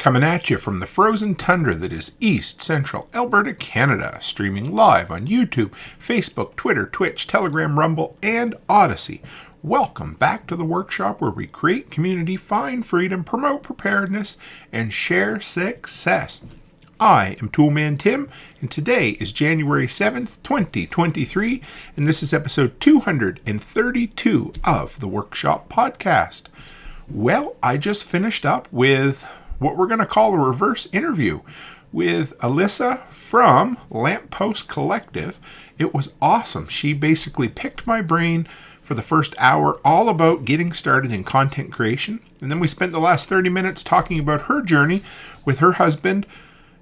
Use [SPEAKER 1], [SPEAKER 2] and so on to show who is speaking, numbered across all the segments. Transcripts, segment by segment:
[SPEAKER 1] Coming at you from the frozen tundra that is East Central Alberta, Canada, streaming live on YouTube, Facebook, Twitter, Twitch, Telegram, Rumble, and Odyssey. Welcome back to the workshop where we create community, find freedom, promote preparedness, and share success. I am Toolman Tim, and today is January 7th, 2023, and this is episode 232 of the Workshop Podcast. Well, I just finished up with what we're going to call a reverse interview with Allyssa from Lamppost Collective. It was awesome. She basically picked my brain for the first hour all about getting started in content creation. And then we spent the last 30 minutes talking about her journey with her husband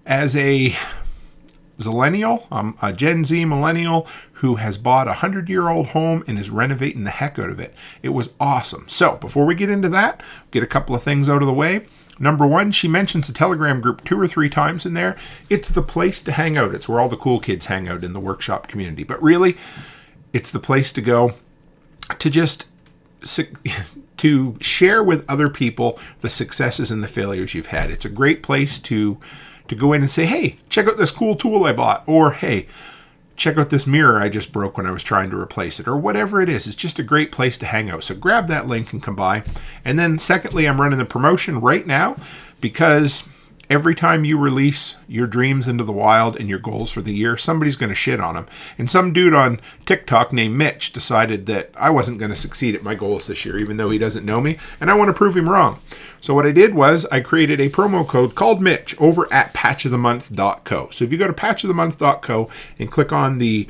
[SPEAKER 1] as a Zillennial, a Gen Z millennial who has bought a 100-year-old home and is renovating the heck out of it. It was awesome. So before we get into that, get a couple of things out of the way. Number one, she mentions the Telegram group 2 or 3 times in there. It's the place to hang out. It's where all the cool kids hang out in the workshop community. But really, it's the place to go to just to share with other people the successes and the failures you've had. It's a great place to go in and say, hey, check out this cool tool I bought. Or, hey, check out this mirror I just broke when I was trying to replace it. Or whatever it is. It's just a great place to hang out. So grab that link and come by. And then secondly, I'm running the promotion right now because every time you release your dreams into the wild and your goals for the year, somebody's going to shit on them. And some dude on TikTok named Mitch decided that I wasn't going to succeed at my goals this year, even though he doesn't know me. And I want to prove him wrong. So what I did was I created a promo code called Mitch over at patchofthemonth.co. So if you go to patchofthemonth.co and click on the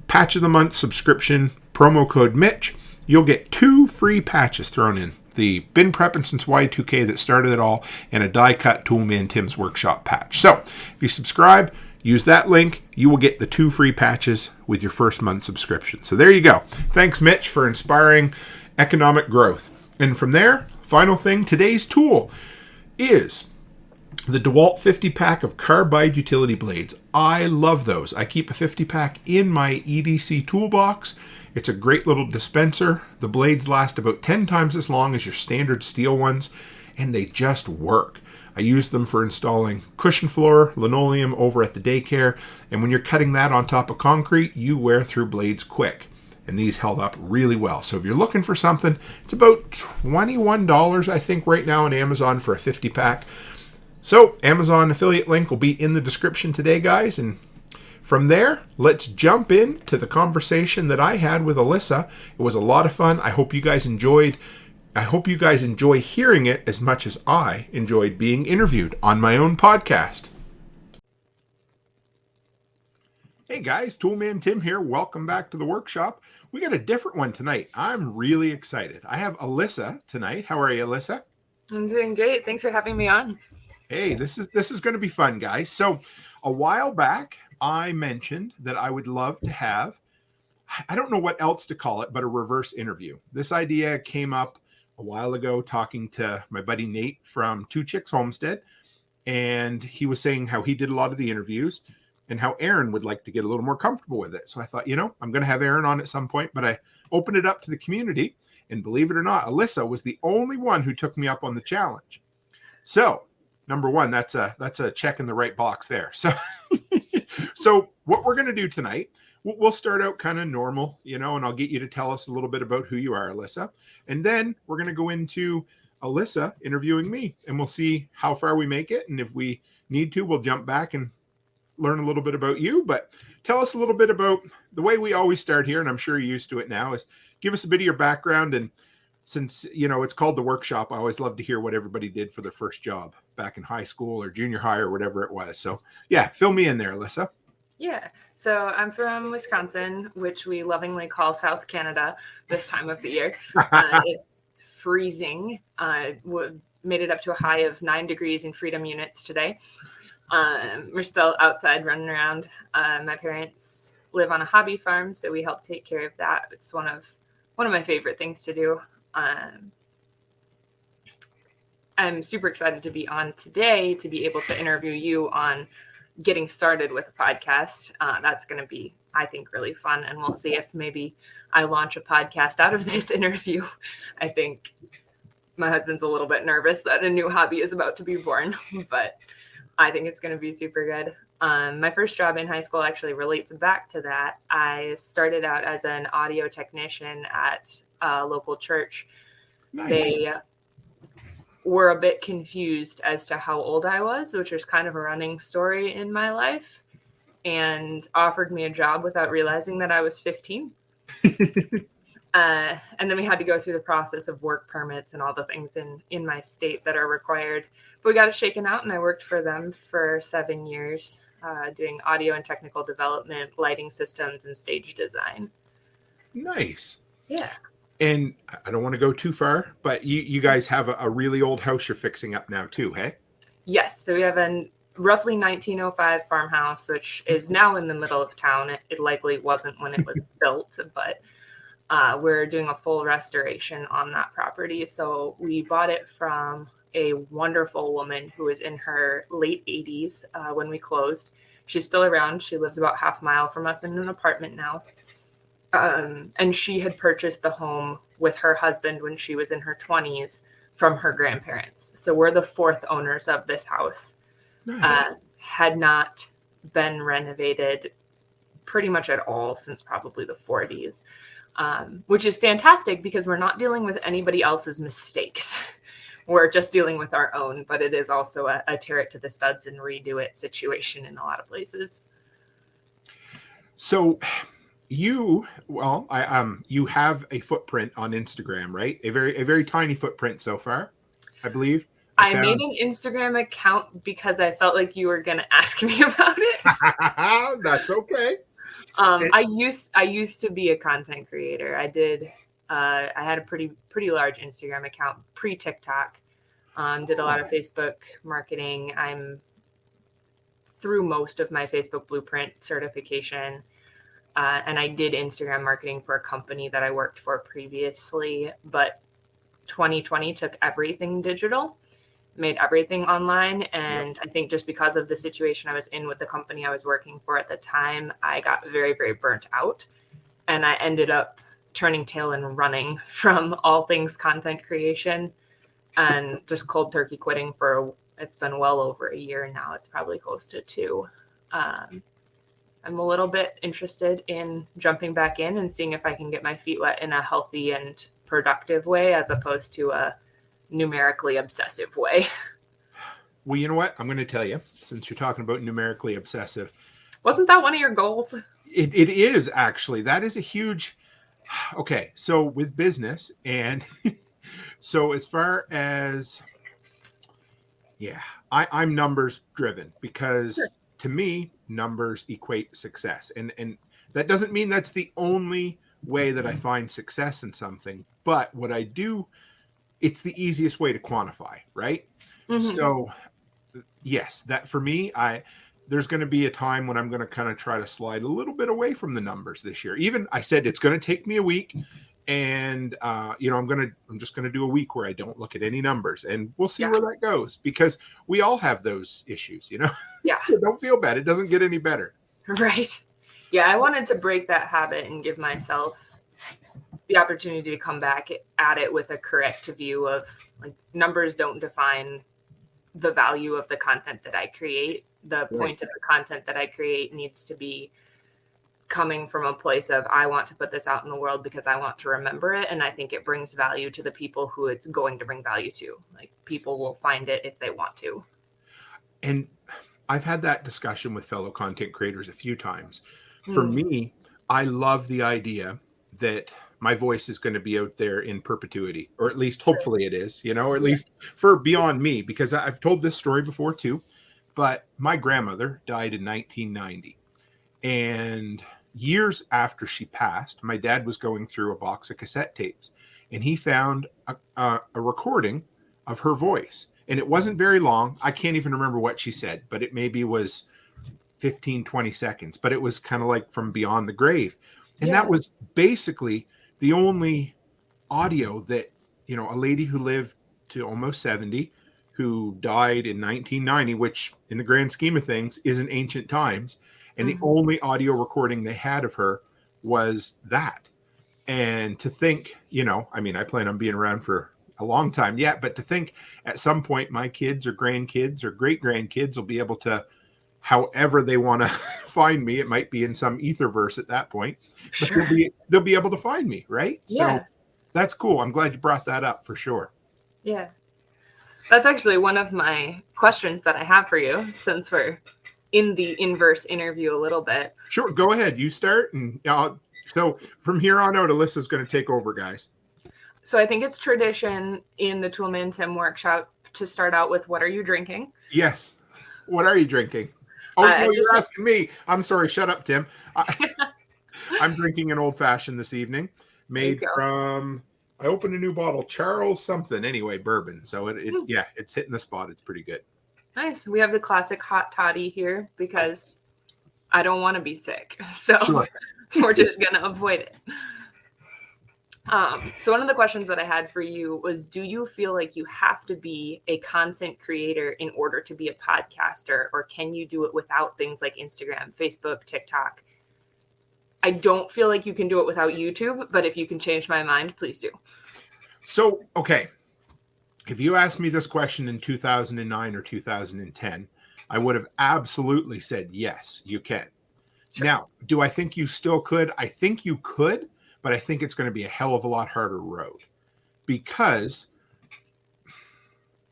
[SPEAKER 1] Patch of the Month subscription promo code Mitch, you'll get 2 free patches thrown in. The Been Preppin' Since Y2K that started it all, and a die-cut Toolman Tim's Workshop patch. So, if you subscribe, use that link, you will get the 2 free patches with your first month subscription. So there you go. Thanks, Mitch, for inspiring economic growth. And from there, final thing, today's tool is the dewalt 50-pack of carbide utility blades. I love those. I keep a 50-pack in my EDC toolbox. It's a great little dispenser. The blades last about 10 times as long as your standard steel ones, and they just work. I use them for installing cushion floor, linoleum over at the daycare, and when you're cutting that on top of concrete, you wear through blades quick. And these held up really well. So if you're looking for something, it's about $21, I think, right now on Amazon for a 50-pack. So Amazon affiliate link will be in the description today, guys, and from there, let's jump into the conversation that I had with Allyssa. It was a lot of fun. I hope you guys enjoyed. I hope you guys enjoy hearing it as much as I enjoyed being interviewed on my own podcast. Hey guys, Toolman Tim here. Welcome back to the workshop. We got a different one tonight. I'm really excited. I have Allyssa tonight. How are you, Allyssa?
[SPEAKER 2] I'm doing great. Thanks for having me on.
[SPEAKER 1] Hey, this is going to be fun, guys. So a while back, I mentioned that I would love to have, I don't know what else to call it, but a reverse interview. This idea came up a while ago talking to my buddy Nate from Two Chicks Homestead, and he was saying how he did a lot of the interviews and how Aaron would like to get a little more comfortable with it. So I thought, I'm going to have Aaron on at some point, but I opened it up to the community, and believe it or not, Allyssa was the only one who took me up on the challenge. So number one, that's a check in the right box there. So what we're going to do tonight, we'll start out kind of normal, and I'll get you to tell us a little bit about who you are, Allyssa. And then we're going to go into Allyssa interviewing me, and we'll see how far we make it. And if we need to, we'll jump back and learn a little bit about you. But tell us a little bit about the way we always start here, and I'm sure you're used to it now, is give us a bit of your background. And since, it's called the workshop, I always love to hear what everybody did for their first job back in high school or junior high or whatever it was. So yeah, fill me in there, Allyssa.
[SPEAKER 2] Yeah. So I'm from Wisconsin, which we lovingly call South Canada this time of the year. It's freezing. Made it up to a high of 9 degrees in Freedom Units today. We're still outside running around. My parents live on a hobby farm, so we help take care of that. It's one of my favorite things to do. I'm super excited to be on today to be able to interview you on getting started with a podcast. That's going to be, I think, really fun. And we'll see if maybe I launch a podcast out of this interview. I think my husband's a little bit nervous that a new hobby is about to be born, but I think it's going to be super good. My first job in high school actually relates back to that. I started out as an audio technician at a local church.
[SPEAKER 1] Nice.
[SPEAKER 2] They were a bit confused as to how old I was, which is kind of a running story in my life, and offered me a job without realizing that I was 15. And then we had to go through the process of work permits and all the things in my state that are required. But we got it shaken out, and I worked for them for 7 years, doing audio and technical development, lighting systems, and stage design.
[SPEAKER 1] Nice.
[SPEAKER 2] Yeah.
[SPEAKER 1] And I don't want to go too far, but you guys have a really old house you're fixing up now too, hey?
[SPEAKER 2] Yes. So we have a roughly 1905 farmhouse, which is now in the middle of town. It likely wasn't when it was built, but we're doing a full restoration on that property. So we bought it from a wonderful woman who was in her late 80s when we closed. She's still around. She lives about half a mile from us in an apartment now. And she had purchased the home with her husband when she was in her 20s from her grandparents. So we're the fourth owners of this house.
[SPEAKER 1] Nice.
[SPEAKER 2] Had not been renovated pretty much at all since probably the 40s. Which is fantastic because we're not dealing with anybody else's mistakes. We're just dealing with our own, but it is also a tear it to the studs and redo it situation in a lot of places.
[SPEAKER 1] So you have a footprint on Instagram, right? A very tiny footprint so far, I believe.
[SPEAKER 2] I made an Instagram account because I felt like you were going to ask me about it.
[SPEAKER 1] That's okay.
[SPEAKER 2] I used to be a content creator. I had a pretty large Instagram account pre-TikTok. Did a lot of Facebook marketing. I'm through most of my Facebook Blueprint certification. And I did Instagram marketing for a company that I worked for previously, but 2020 took everything digital, made everything online. And I think just because of the situation I was in with the company I was working for at the time, I got very, very burnt out. And I ended up turning tail and running from all things content creation and just cold turkey quitting it's been well over a year now. It's probably close to 2. I'm a little bit interested in jumping back in and seeing if I can get my feet wet in a healthy and productive way as opposed to a numerically obsessive way.
[SPEAKER 1] Well, you know what? I'm going to tell you, since you're talking about numerically obsessive.
[SPEAKER 2] Wasn't that one of your goals?
[SPEAKER 1] It is actually. That is a huge. Okay, so with business and so as far as, I'm numbers driven because to me, numbers equate success. And that doesn't mean that's the only way that I find success in something. But what I do, it's the easiest way to quantify, right? Mm-hmm. So yes, that for me, there's going to be a time when I'm going to kind of try to slide a little bit away from the numbers this year. Even I said it's going to take me a week, and I'm just going to do a week where I don't look at any numbers, and we'll see where that goes because we all have those issues, Yeah. So don't feel bad. It doesn't get any better.
[SPEAKER 2] Right. Yeah, I wanted to break that habit and give myself the opportunity to come back at it with a correct view of like numbers don't define the value of the content that I create. The point of the content that I create needs to be coming from a place of I want to put this out in the world because I want to remember it. And I think it brings value to the people who it's going to bring value to. Like people will find it if they want to.
[SPEAKER 1] And I've had that discussion with fellow content creators a few times. For me, I love the idea that my voice is going to be out there in perpetuity, or at least hopefully it is, or at least for beyond me, because I've told this story before too, but my grandmother died in 1990. And years after she passed, my dad was going through a box of cassette tapes and he found a recording of her voice. And it wasn't very long. I can't even remember what she said, but it maybe was 15, 20 seconds, but it was kind of like from beyond the grave. And that was basically the only audio that, a lady who lived to almost 70, who died in 1990, which in the grand scheme of things isn't ancient times. And the only audio recording they had of her was that. And to think, I plan on being around for a long time yet. But to think at some point my kids or grandkids or great grandkids will be able to, however they want to find me. It might be in some etherverse at that point, but
[SPEAKER 2] Sure.
[SPEAKER 1] they'll be able to find me, right?
[SPEAKER 2] Yeah.
[SPEAKER 1] So that's cool. I'm glad you brought that up for sure.
[SPEAKER 2] Yeah. That's actually one of my questions that I have for you, since we're in the inverse interview a little bit.
[SPEAKER 1] Sure. Go ahead. You start. And so from here on out, Alyssa's going to take over, guys.
[SPEAKER 2] So I think it's tradition in the Toolman Tim workshop to start out with, what are you drinking?
[SPEAKER 1] Yes. What are you drinking? Oh, no, you're asking me. I'm sorry. Shut up, Tim. I'm drinking an old fashioned this evening, made from, I opened a new bottle, Charles something, anyway, bourbon. So it's hitting the spot. It's pretty good.
[SPEAKER 2] Nice. We have the classic hot toddy here because I don't want to be sick. So sure. We're just going to avoid it. So one of the questions that I had for you was, do you feel like you have to be a content creator in order to be a podcaster, or can you do it without things like Instagram, Facebook, TikTok? I don't feel like you can do it without YouTube, but if you can change my mind, please do.
[SPEAKER 1] So, okay. If you asked me this question in 2009 or 2010, I would have absolutely said, yes, you can. Sure. Now, do I think you still could? I think you could, but I think it's going to be a hell of a lot harder road because,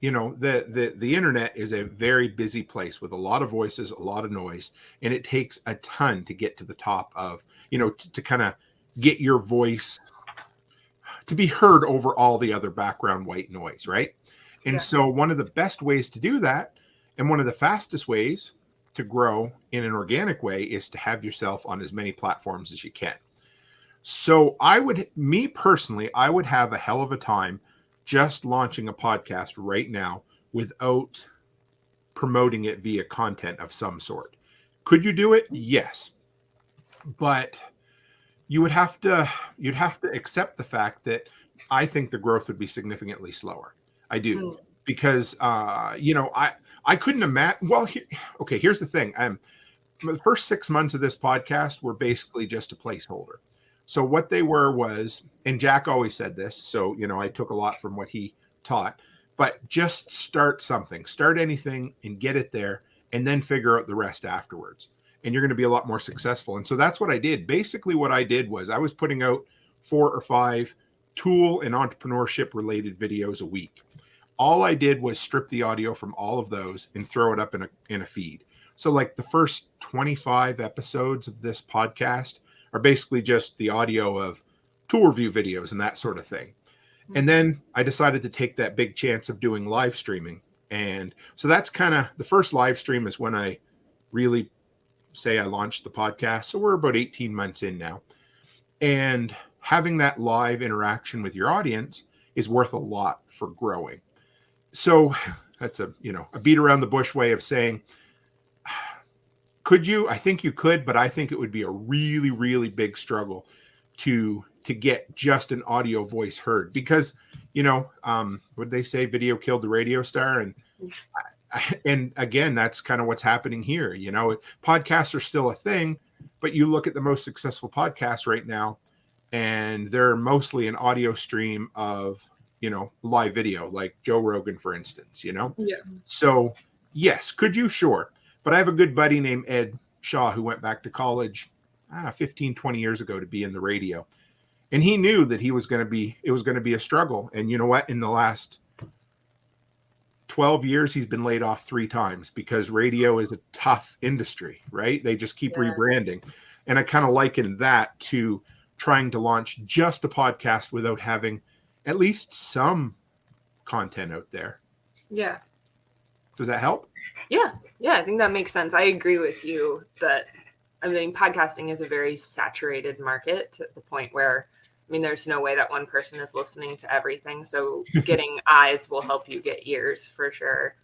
[SPEAKER 1] the internet is a very busy place with a lot of voices, a lot of noise, and it takes a ton to get to the top of, to kind of get your voice to be heard over all the other background white noise, right? And so one of the best ways to do that, and one of the fastest ways to grow in an organic way, is to have yourself on as many platforms as you can. So me personally, I would have a hell of a time just launching a podcast right now without promoting it via content of some sort. Could you do it? Yes. But you'd have to accept the fact that I think the growth would be significantly slower. I do. Because, I couldn't imagine. Well, here's the thing. The first 6 months of this podcast were basically just a placeholder. So what they was, and Jack always said this, so, I took a lot from what he taught, but just start something, start anything and get it there, and then figure out the rest afterwards. And you're going to be a lot more successful. And so that's what I did. Basically what I did was I was putting out 4 or 5 tool and entrepreneurship related videos a week. All I did was strip the audio from all of those and throw it up in a feed. So like the first 25 episodes of this podcast are basically just the audio of tool review videos and that sort of thing. And then I decided to take that big chance of doing live streaming. And so that's kind of the first live stream is when I really say I launched the podcast. So we're about 18 months in now. And having that live interaction with your audience is worth a lot for growing. So that's a beat around the bush way of saying, could you? I think you could, but I think it would be a really, really big struggle to get just an audio voice heard because, what they say, video killed the radio star. And again, that's kind of what's happening here. Podcasts are still a thing, but you look at the most successful podcasts right now, and they're mostly an audio stream of, live video, like Joe Rogan, for instance, Yeah. So yes, could you? Sure. But I have a good buddy named Ed Shaw who went back to college 15, 20 years ago to be in the radio. And he knew that it was going to be a struggle. And you know what? In the last 12 years, he's been laid off 3 times because radio is a tough industry, right? They just keep rebranding. And I kind of liken that to trying to launch just a podcast without having at least some content out there.
[SPEAKER 2] Yeah.
[SPEAKER 1] Does that help?
[SPEAKER 2] Yeah, I think that makes sense. I agree with you that, podcasting is a very saturated market to the point where, there's no way that one person is listening to everything. So getting eyes will help you get ears for sure.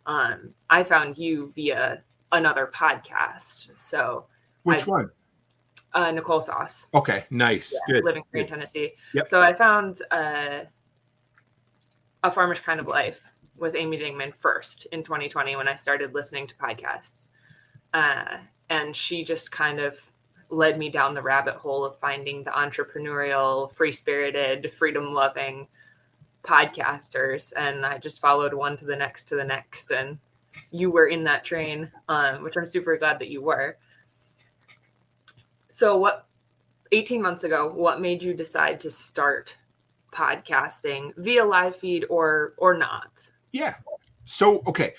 [SPEAKER 2] I found you via another podcast. So
[SPEAKER 1] which one?
[SPEAKER 2] Nicole Sauce.
[SPEAKER 1] Okay, nice. Good.
[SPEAKER 2] Living here in Tennessee.
[SPEAKER 1] Yep.
[SPEAKER 2] So I found A Farmer's Kind of Life with Amy Dingman first in 2020 when I started listening to podcasts. And she just kind of led me down the rabbit hole of finding the entrepreneurial, free-spirited, freedom-loving podcasters, and I just followed one to the next, and you were in that train, which I'm super glad that you were. So 18 months ago, what made you decide to start podcasting via live feed or not?
[SPEAKER 1] Yeah. So, okay.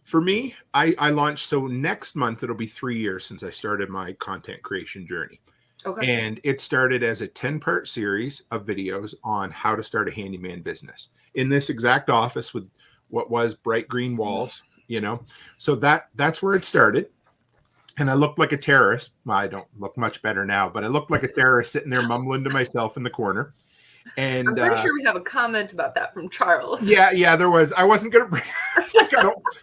[SPEAKER 1] For me, I launched, so next month, it'll be 3 years since I started my content creation journey.
[SPEAKER 2] Okay.
[SPEAKER 1] And it started as a 10-part series of videos on how to start a handyman business in this exact office with what was bright green walls, So that's where it started. And I looked like a terrorist. Well, I don't look much better now, but I looked like a terrorist sitting there mumbling to myself in the corner. And
[SPEAKER 2] I'm pretty sure we have a comment about that from Charles.
[SPEAKER 1] Yeah, there was. I wasn't going to bring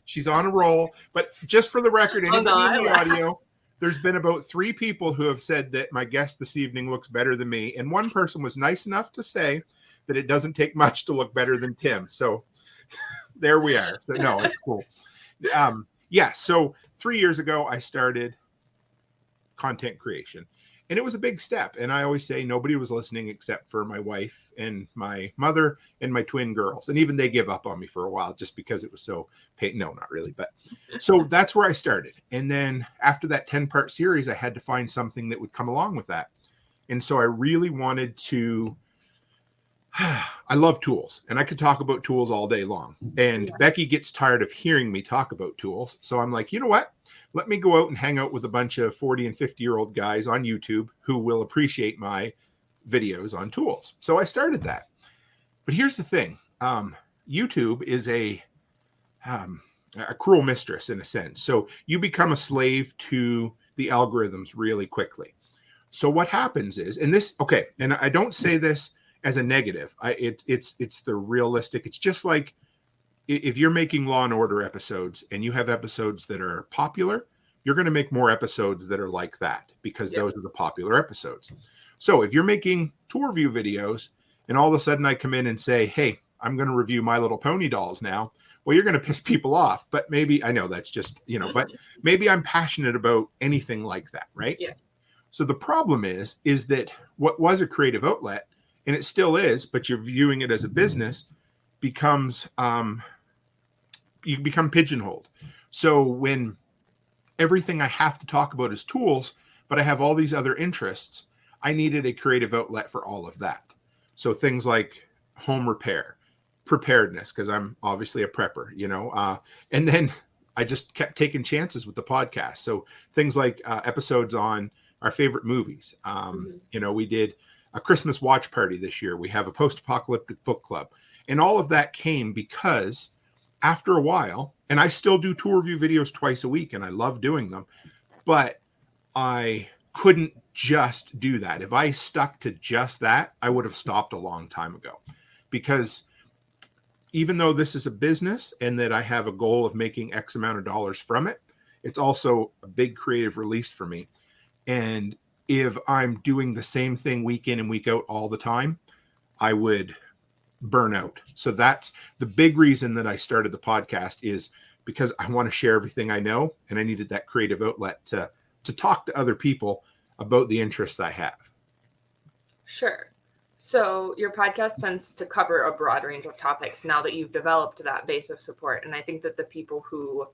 [SPEAKER 1] she's on a roll. But just for the record, anybody in the audio, there's been about 3 people who have said that my guest this evening looks better than me. And one person was nice enough to say that it doesn't take much to look better than Tim. So there we are. So no, it's cool. So 3 years ago, I started content creation. And it was a big step. And I always say nobody was listening except for my wife and my mother and my twin girls. And even they give up on me for a while just because it was so no, not really. But so that's where I started. And then after that 10-part series, I had to find something that would come along with that. And so I really wanted to, I love tools, and I could talk about tools all day long. And Becky gets tired of hearing me talk about tools. So I'm like, you know what? Let me go out and hang out with a bunch of 40 and 50-year-old guys on YouTube who will appreciate my videos on tools. So I started that. But here's the thing. YouTube is a cruel mistress in a sense. So you become a slave to the algorithms really quickly. So what happens is, and I don't say this as a negative. It's the realistic. It's just like, if you're making Law and Order episodes and you have episodes that are popular, you're going to make more episodes that are like that because those are the popular episodes. So if you're making tour review videos and all of a sudden I come in and say, hey, I'm going to review My Little Pony dolls now, well, you're going to piss people off. But maybe, I know that's just, but maybe I'm passionate about anything like that, right?
[SPEAKER 2] Yeah.
[SPEAKER 1] So the problem is that what was a creative outlet, and it still is, but you're viewing it as a business, becomes you become pigeonholed. So when everything I have to talk about is tools, but I have all these other interests, I needed a creative outlet for all of that. So things like home repair, preparedness, because I'm obviously a prepper, and then I just kept taking chances with the podcast. So things like episodes on our favorite movies. We did a Christmas watch party this year. We have a post-apocalyptic book club. And all of that came because after a while, and I still do tour review videos twice a week, and I love doing them, but I couldn't just do that. If I stuck to just that, I would have stopped a long time ago. Because even though this is a business and that I have a goal of making X amount of dollars from it, it's also a big creative release for me. And if I'm doing the same thing week in and week out all the time, I would burn out. So that's the big reason that I started the podcast, is because I want to share everything I know, and I needed that creative outlet to talk to other people about the interests I have.
[SPEAKER 2] Sure. So your podcast tends to cover a broad range of topics now that you've developed that base of support. And I think that the people who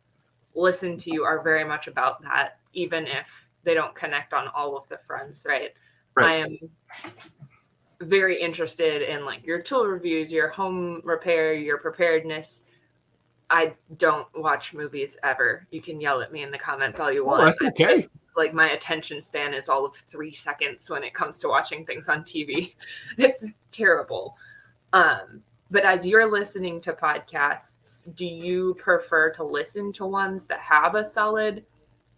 [SPEAKER 2] listen to you are very much about that, even if they don't connect on all of the fronts, right? I am very interested in like your tool reviews, your home repair, your preparedness. I don't watch movies ever. You can yell at me in the comments all you want.
[SPEAKER 1] That's okay.
[SPEAKER 2] Like my attention span is all of 3 seconds when it comes to watching things on TV. It's terrible. But as you're listening to podcasts, do you prefer to listen to ones that have a solid,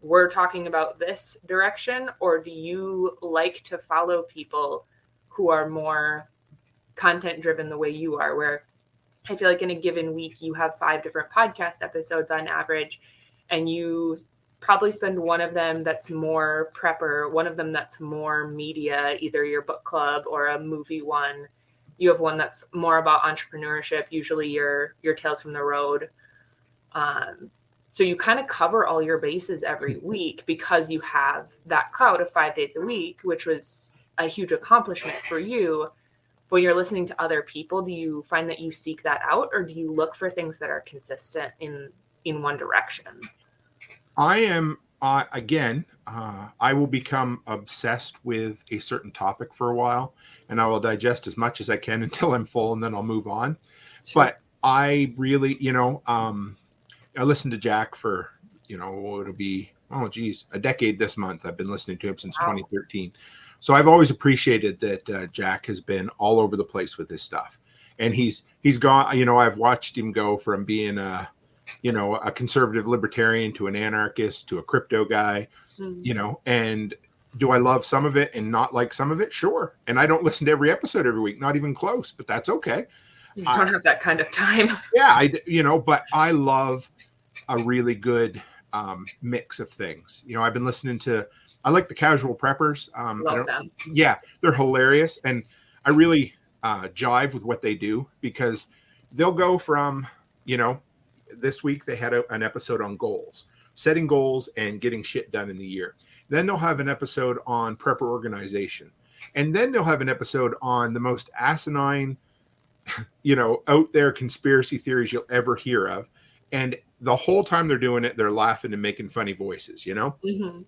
[SPEAKER 2] we're talking about this direction, or do you like to follow people who are more content driven the way you are, where I feel like in a given week you have 5 different podcast episodes on average, and you probably spend one of them that's more prepper, one of them that's more media, either your book club or a movie one. You have one that's more about entrepreneurship, usually your Tales from the Road. So you kind of cover all your bases every week because you have that cloud of 5 days a week, which was a huge accomplishment for you. when you're listening to other people, do you find that you seek that out, or do you look for things that are consistent in one direction?
[SPEAKER 1] I am, I will become obsessed with a certain topic for a while, and I will digest as much as I can until I'm full, and then I'll move on.
[SPEAKER 2] Sure.
[SPEAKER 1] But I really, I listened to Jack for, it'll be, a decade this month. I've been listening to him since
[SPEAKER 2] Wow.
[SPEAKER 1] 2013. So I've always appreciated that Jack has been all over the place with his stuff. And he's gone, I've watched him go from being a conservative libertarian to an anarchist to a crypto guy, and do I love some of it and not like some of it? Sure. And I don't listen to every episode every week, not even close, but that's okay.
[SPEAKER 2] You don't have that kind of time.
[SPEAKER 1] Yeah, but I love a really good mix of things. I've been listening to, I like the Casual Preppers.
[SPEAKER 2] Love them.
[SPEAKER 1] Yeah, they're hilarious. And I really jive with what they do, because they'll go from, this week they had an episode on goals, setting goals and getting shit done in the year. Then they'll have an episode on prepper organization. And then they'll have an episode on the most asinine, out there conspiracy theories you'll ever hear of. And the whole time they're doing it, they're laughing and making funny voices,
[SPEAKER 2] Mm-hmm.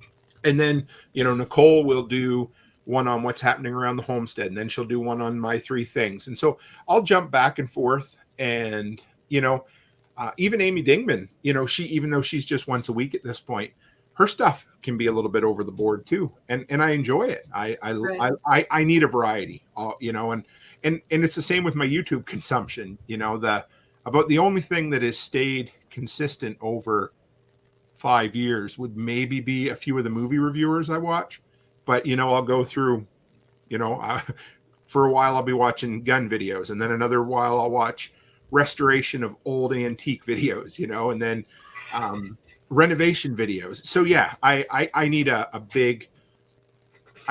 [SPEAKER 1] And then, Nicole will do one on what's happening around the homestead, and then she'll do one on my 3 things. And so I'll jump back and forth, and, even Amy Dingman, she, even though she's just once a week at this point, her stuff can be a little bit over the board too. And I enjoy it. I need a variety, and it's the same with my YouTube consumption. About the only thing that has stayed consistent over 5 years would maybe be a few of the movie reviewers I watch. But, I'll go through, for a while I'll be watching gun videos, and then another while I'll watch restoration of old antique videos, and then renovation videos. So yeah, I need I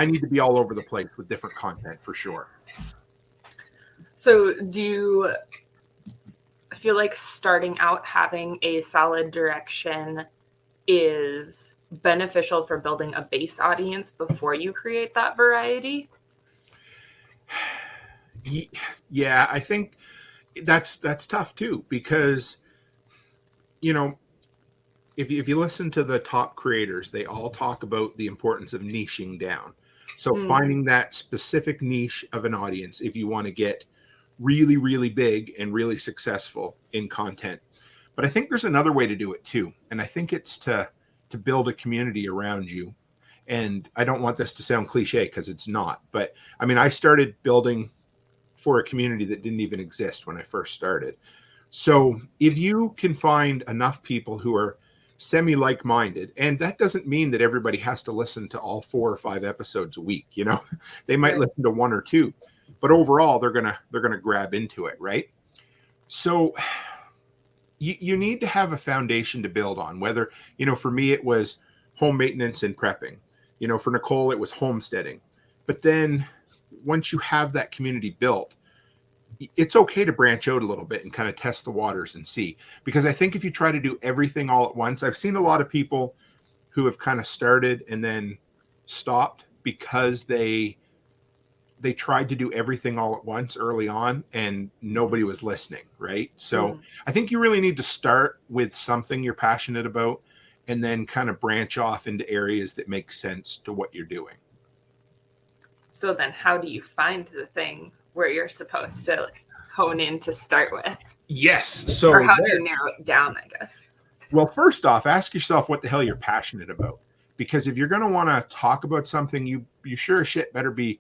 [SPEAKER 1] need to be all over the place with different content for sure.
[SPEAKER 2] So do you feel like starting out having a solid direction is beneficial for building a base audience before you create that variety?
[SPEAKER 1] Yeah, I think that's tough too, because if you listen to the top creators, they all talk about the importance of niching down. So finding that specific niche of an audience if you want to get really, really big and really successful in content. But I think there's another way to do it too. And I think it's to build a community around you. And I don't want this to sound cliche, because it's not. But I mean, I started building for a community that didn't even exist when I first started. So if you can find enough people who are semi-like-minded, and that doesn't mean that everybody has to listen to all 4 or 5 episodes a week, they might listen to 1 or 2, but overall they're gonna grab into it, right? So you need to have a foundation to build on, whether, for me it was home maintenance and prepping, for Nicole it was homesteading. But then once you have that community built, it's okay to branch out a little bit and kind of test the waters and see. Because I think if you try to do everything all at once, I've seen a lot of people who have kind of started and then stopped because they tried to do everything all at once early on and nobody was listening, right? So I think you really need to start with something you're passionate about and then kind of branch off into areas that make sense to what you're doing.
[SPEAKER 2] So then how do you find the thing where you're supposed to hone in to start with?
[SPEAKER 1] Yes. So
[SPEAKER 2] or how do you narrow it down, I guess?
[SPEAKER 1] Well, first off, ask yourself what the hell you're passionate about. Because if you're going to want to talk about something, you sure as shit better be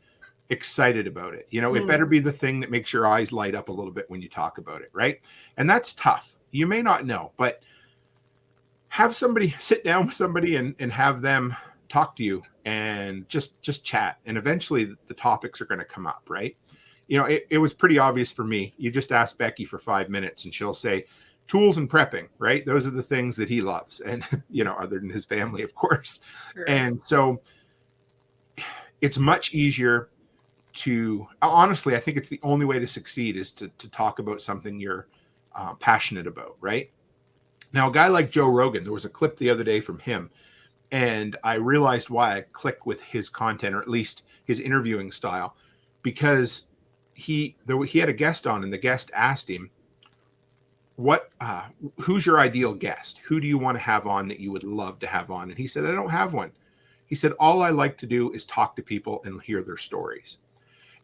[SPEAKER 1] excited about it. It better be the thing that makes your eyes light up a little bit when you talk about it, right? And that's tough. You may not know, but have somebody sit down with somebody and have them talk to you and just chat. And eventually the topics are going to come up, right? It was pretty obvious for me. You just ask Becky for 5 minutes and she'll say tools and prepping, right? Those are the things that he loves. And, other than his family, of course. Sure. And so it's much easier to, honestly, I think it's the only way to succeed is to talk about something you're passionate about, right? Now, a guy like Joe Rogan, there was a clip the other day from him, and I realized why I click with his content, or at least his interviewing style, because he had a guest on, and the guest asked him, who's your ideal guest? Who do you want to have on that you would love to have on? And he said, I don't have one. He said, all I like to do is talk to people and hear their stories.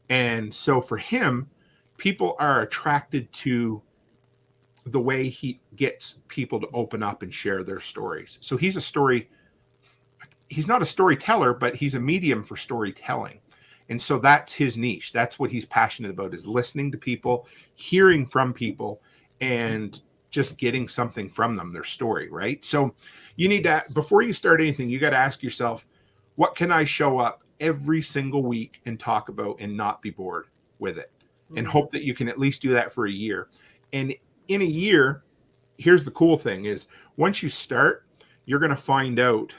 [SPEAKER 1] And so for him, people are attracted to the way he gets people to open up and share their stories. So he's not a storyteller, but he's a medium for storytelling. And so that's his niche. That's what he's passionate about, is listening to people, hearing from people, and just getting something from them, their story, right? So you need to, before you start anything, you got to ask yourself, what can I show up every single week and talk about and not be bored with it? And hope that you can at least do that for a year. And in a year, here's the cool thing is, once you start, you're going to find out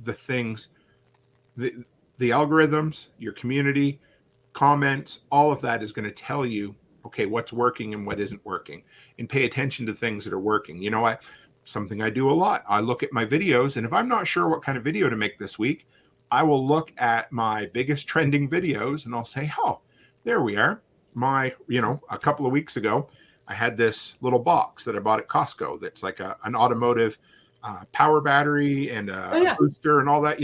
[SPEAKER 1] the things, the algorithms, your community, comments, all of that is going to tell you, okay, what's working and what isn't working, and pay attention to things that are working. You know, something I do a lot, I look at my videos, and if I'm not sure what kind of video to make this week, I will look at my biggest trending videos and I'll say, oh, there we are. A couple of weeks ago, I had this little box that I bought at Costco that's like an automotive power battery and a booster and all that,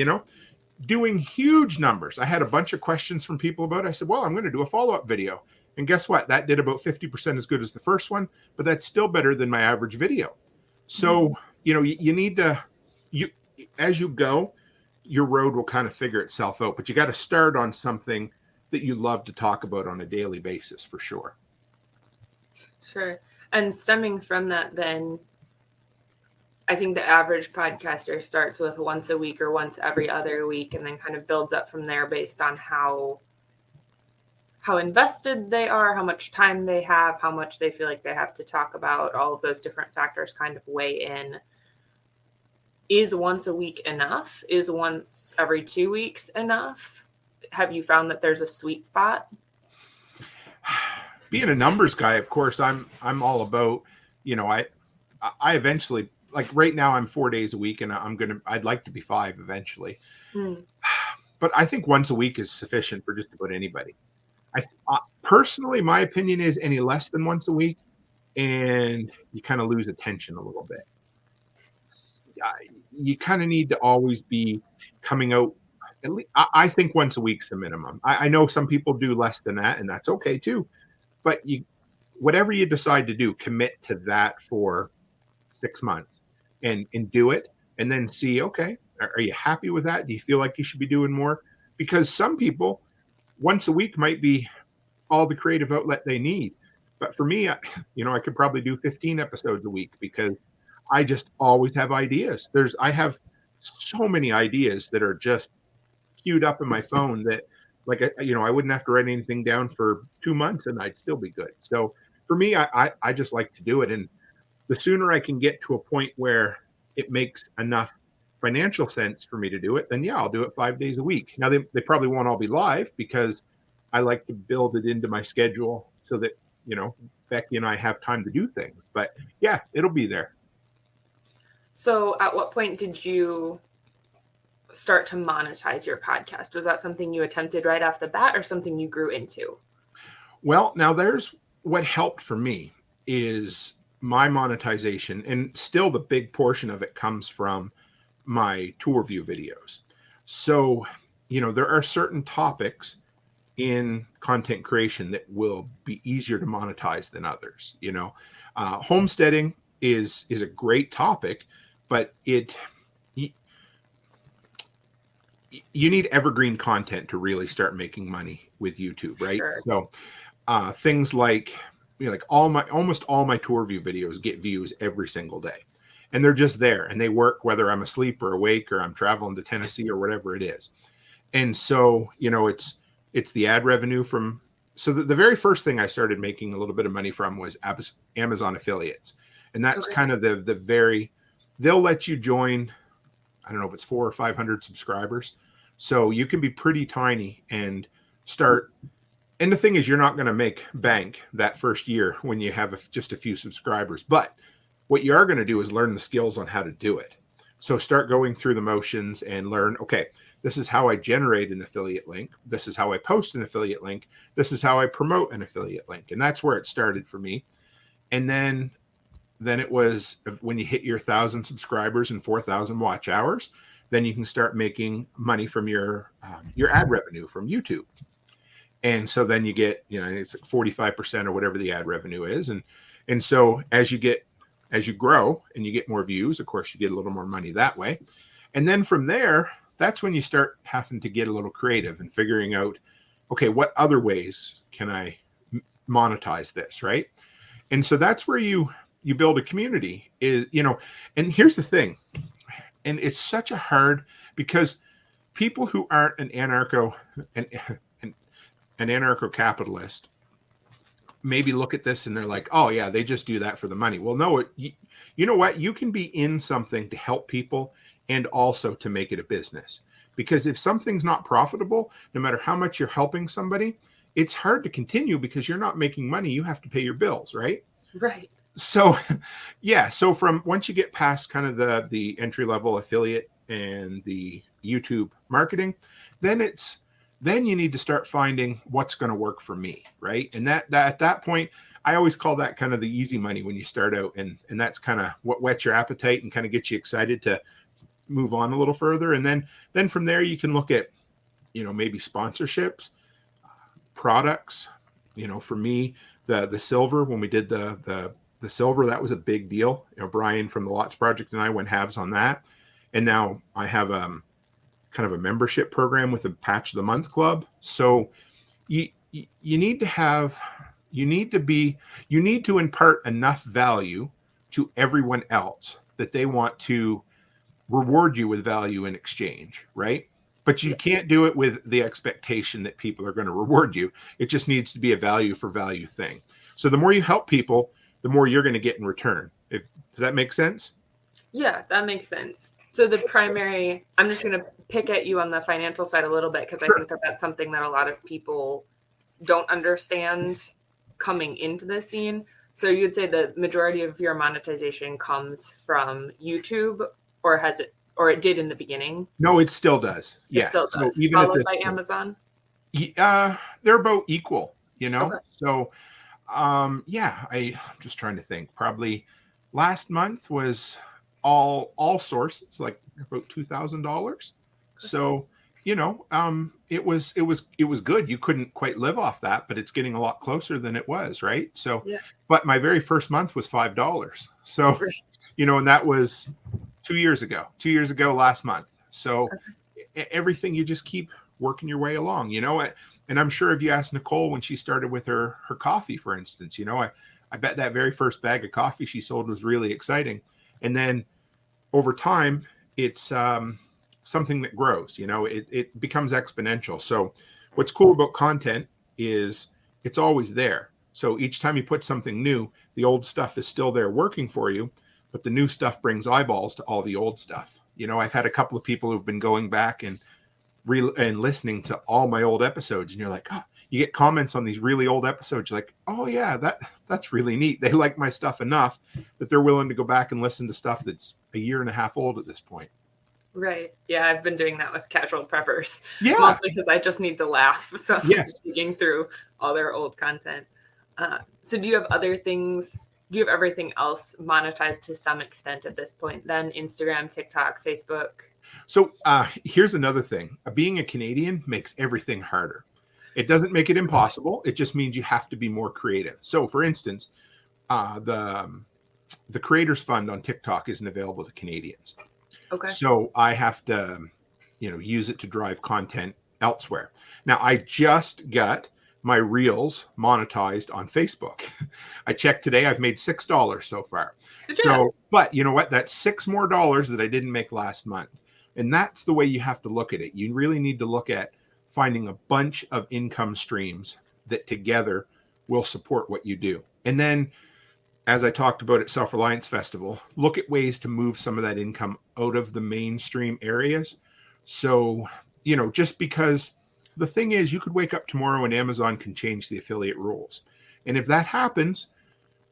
[SPEAKER 1] doing huge numbers. I had a bunch of questions from people about it. I said, well, I'm going to do a follow-up video. And guess what? That did about 50% as good as the first one, but that's still better than my average video. So, you need to, as you go, your road will kind of figure itself out, but you got to start on something that you love to talk about on a daily basis, for sure.
[SPEAKER 2] Sure. And stemming from that, then, I think the average podcaster starts with once a week or once every other week, and then kind of builds up from there based on how invested they are, how much time they have, how much they feel like they have to talk about. All of those different factors kind of weigh in. Is once a week enough? Is once every 2 weeks enough? Have you found that there's a sweet spot?
[SPEAKER 1] Being a numbers guy, of course, I'm all about, I eventually, like right now I'm 4 days a week, and I'd like to be 5 eventually. But I think once a week is sufficient for just about anybody. Personally, my opinion is any less than once a week, and you kind of lose attention a little bit. You kind of need to always be coming out. At least, I think once a week's the minimum. I know some people do less than that, and that's okay too. But whatever you decide to do, commit to that for 6 months and do it, and then see, okay, are you happy with that? Do you feel like you should be doing more? Because some people, once a week might be all the creative outlet they need. But for me, I could probably do 15 episodes a week, because I just always have ideas. I have so many ideas that are just queued up in my phone that, like, I wouldn't have to write anything down for 2 months and I'd still be good. So for me, I just like to do it. And the sooner I can get to a point where it makes enough financial sense for me to do it, then yeah, I'll do it 5 days a week. Now they probably won't all be live, because I like to build it into my schedule so that, Becky and I have time to do things. But yeah, it'll be there.
[SPEAKER 2] So at what point did you start to monetize your podcast? Was that something you attempted right off the bat, or something you grew into?
[SPEAKER 1] Well, now there's what helped for me is my monetization, and still the big portion of it comes from my tour view videos. So, there are certain topics in content creation that will be easier to monetize than others. Homesteading is a great topic, but you need evergreen content to really start making money with YouTube, right?
[SPEAKER 2] Sure.
[SPEAKER 1] So things like, like almost all my tour view videos get views every single day, and they're just there, and they work whether I'm asleep or awake, or I'm traveling to Tennessee or whatever it is. And so, it's the ad revenue from, so the very first thing I started making a little bit of money from was Amazon affiliates. And that's kind of they'll let you join, I don't know if it's 400 or 500 subscribers. So you can be pretty tiny and start. And the thing is, you're not going to make bank that first year when you have just a few subscribers. But what you are going to do is learn the skills on how to do it. So start going through the motions and learn, okay, this is how I generate an affiliate link. This is how I post an affiliate link. This is how I promote an affiliate link. And that's where it started for me. And then it was when you hit your 1,000 subscribers and 4,000 watch hours, then you can start making money from your ad revenue from YouTube. And so then you get, it's like 45% or whatever the ad revenue is. And so as you grow and you get more views, of course, you get a little more money that way. And then from there, that's when you start having to get a little creative and figuring out, okay, what other ways can I monetize this, right? And so that's where you build a community, and here's the thing, and it's such a hard, because people who aren't an anarcho-capitalist maybe look at this and they're like, oh yeah, they just do that for the money. Well, no, you know what? You can be in something to help people and also to make it a business. Because if something's not profitable, no matter how much you're helping somebody, it's hard to continue because you're not making money. You have to pay your bills, right?
[SPEAKER 2] Right.
[SPEAKER 1] So, yeah. So from once you get past kind of the entry-level affiliate and the YouTube marketing, then you need to start finding what's going to work for me, right? And that at that point, I always call that kind of the easy money when you start out, and that's kind of what whets your appetite and kind of gets you excited to move on a little further. And then from there, you can look at, maybe sponsorships, products. For me, the silver, when we did the silver, that was a big deal. Brian from the Lots Project and I went halves on that, and now I have kind of a membership program with a Patch of the Month club. So you need to impart enough value to everyone else that they want to reward you with value in exchange, right? But you can't do it with the expectation that people are going to reward you. It just needs to be a value for value thing. So the more you help people, the more you're going to get in return. Does that make sense?
[SPEAKER 2] Yeah, that makes sense. So I'm just going to pick at you on the financial side a little bit, because
[SPEAKER 1] Sure.
[SPEAKER 2] I think that's something that a lot of people don't understand coming into the scene. So you'd say the majority of your monetization comes from YouTube, or it did in the begining?
[SPEAKER 1] No, it still does.
[SPEAKER 2] It
[SPEAKER 1] Yeah.
[SPEAKER 2] still does.
[SPEAKER 1] So even
[SPEAKER 2] Followed by Amazon?
[SPEAKER 1] they're about equal,
[SPEAKER 2] Okay.
[SPEAKER 1] So, I'm just trying to think. Probably last month was all sources, like about $2,000. So, it was good. You couldn't quite live off that, but it's getting a lot closer than it was, right? So,
[SPEAKER 2] Yeah.
[SPEAKER 1] but my very first month was $5. So,
[SPEAKER 2] Right.
[SPEAKER 1] and that was 2 years ago last month. So everything, you just keep working your way along, and I'm sure if you ask Nicole when she started with her coffee, for instance, I bet that very first bag of coffee she sold was really exciting. And then over time, it's something that grows, it becomes exponential. So what's cool about content is it's always there. So each time you put something new, the old stuff is still there working for you, but the new stuff brings eyeballs to all the old stuff. I've had a couple of people who've been going back and listening to all my old episodes, and you're like, oh, you get comments on these really old episodes. You're like, oh yeah, that's really neat. They like my stuff enough that they're willing to go back and listen to stuff that's a year and a half old at this point.
[SPEAKER 2] Right. Yeah, I've been doing that with casual preppers.
[SPEAKER 1] Yeah.
[SPEAKER 2] Mostly because I just need to laugh. So
[SPEAKER 1] Yes.
[SPEAKER 2] I'm digging through all their old content. So do you have other things? Do you have everything else monetized to some extent at this point? Then Instagram, TikTok, Facebook?
[SPEAKER 1] So here's another thing. Being a Canadian makes everything harder. It doesn't make it impossible. It just means you have to be more creative. So for instance, the Creators Fund on TikTok isn't available to Canadians.
[SPEAKER 2] Okay.
[SPEAKER 1] So I have to, use it to drive content elsewhere. Now, I just got my Reels monetized on Facebook. I checked today. I've made $6 so far. But you know what? That's $6 more that I didn't make last month. And that's the way you have to look at it. You really need to look at finding a bunch of income streams that together will support what you do. And then, as I talked about at Self-Reliance Festival, look at ways to move some of that income out of the mainstream areas. So, just because the thing is, you could wake up tomorrow and Amazon can change the affiliate rules. And if that happens,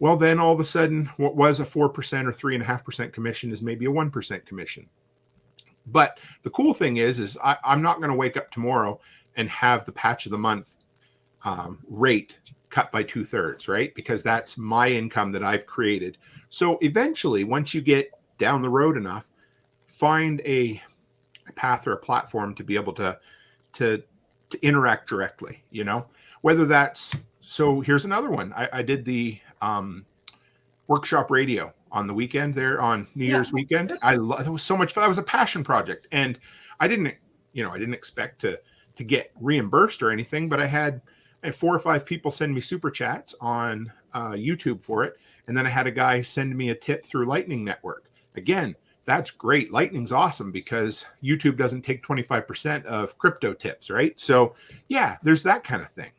[SPEAKER 1] Well, then all of a sudden, what was a 4% or 3.5% commission is maybe a 1% commission. But the cool thing is I'm not going to wake up tomorrow and have the patch of the month rate cut by 2/3, right? Because that's my income that I've created. So eventually, once you get down the road enough, find a path or a platform to be able to interact directly, whether that's, so here's another one. I did the workshop radio on the weekend there on New Year's weekend. It was so much fun. That was a passion project. And I didn't expect to get reimbursed or anything, but I had 4 or 5 people send me super chats on YouTube for it. And then I had a guy send me a tip through Lightning Network. Again, that's great. Lightning's awesome because YouTube doesn't take 25% of crypto tips, right? So yeah, there's that kind of thing.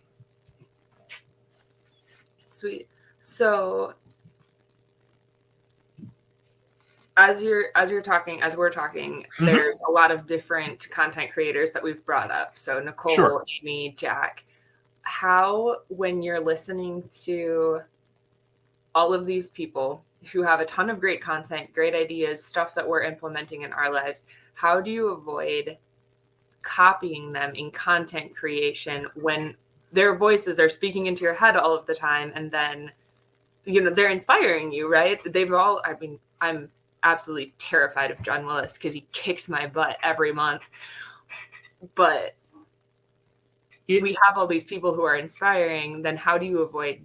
[SPEAKER 2] Sweet. So as we're talking,
[SPEAKER 1] Mm-hmm.
[SPEAKER 2] there's a lot of different content creators that we've brought up. So Nicole,
[SPEAKER 1] Sure.
[SPEAKER 2] Amy, Jack, how, when you're listening to all of these people who have a ton of great content, great ideas, stuff that we're implementing in our lives, how do you avoid copying them in content creation when their voices are speaking into your head all of the time, and then, they're inspiring you, right? I'm absolutely terrified of John Willis because he kicks my butt every month. But we have all these people who are inspiring. Then how do you avoid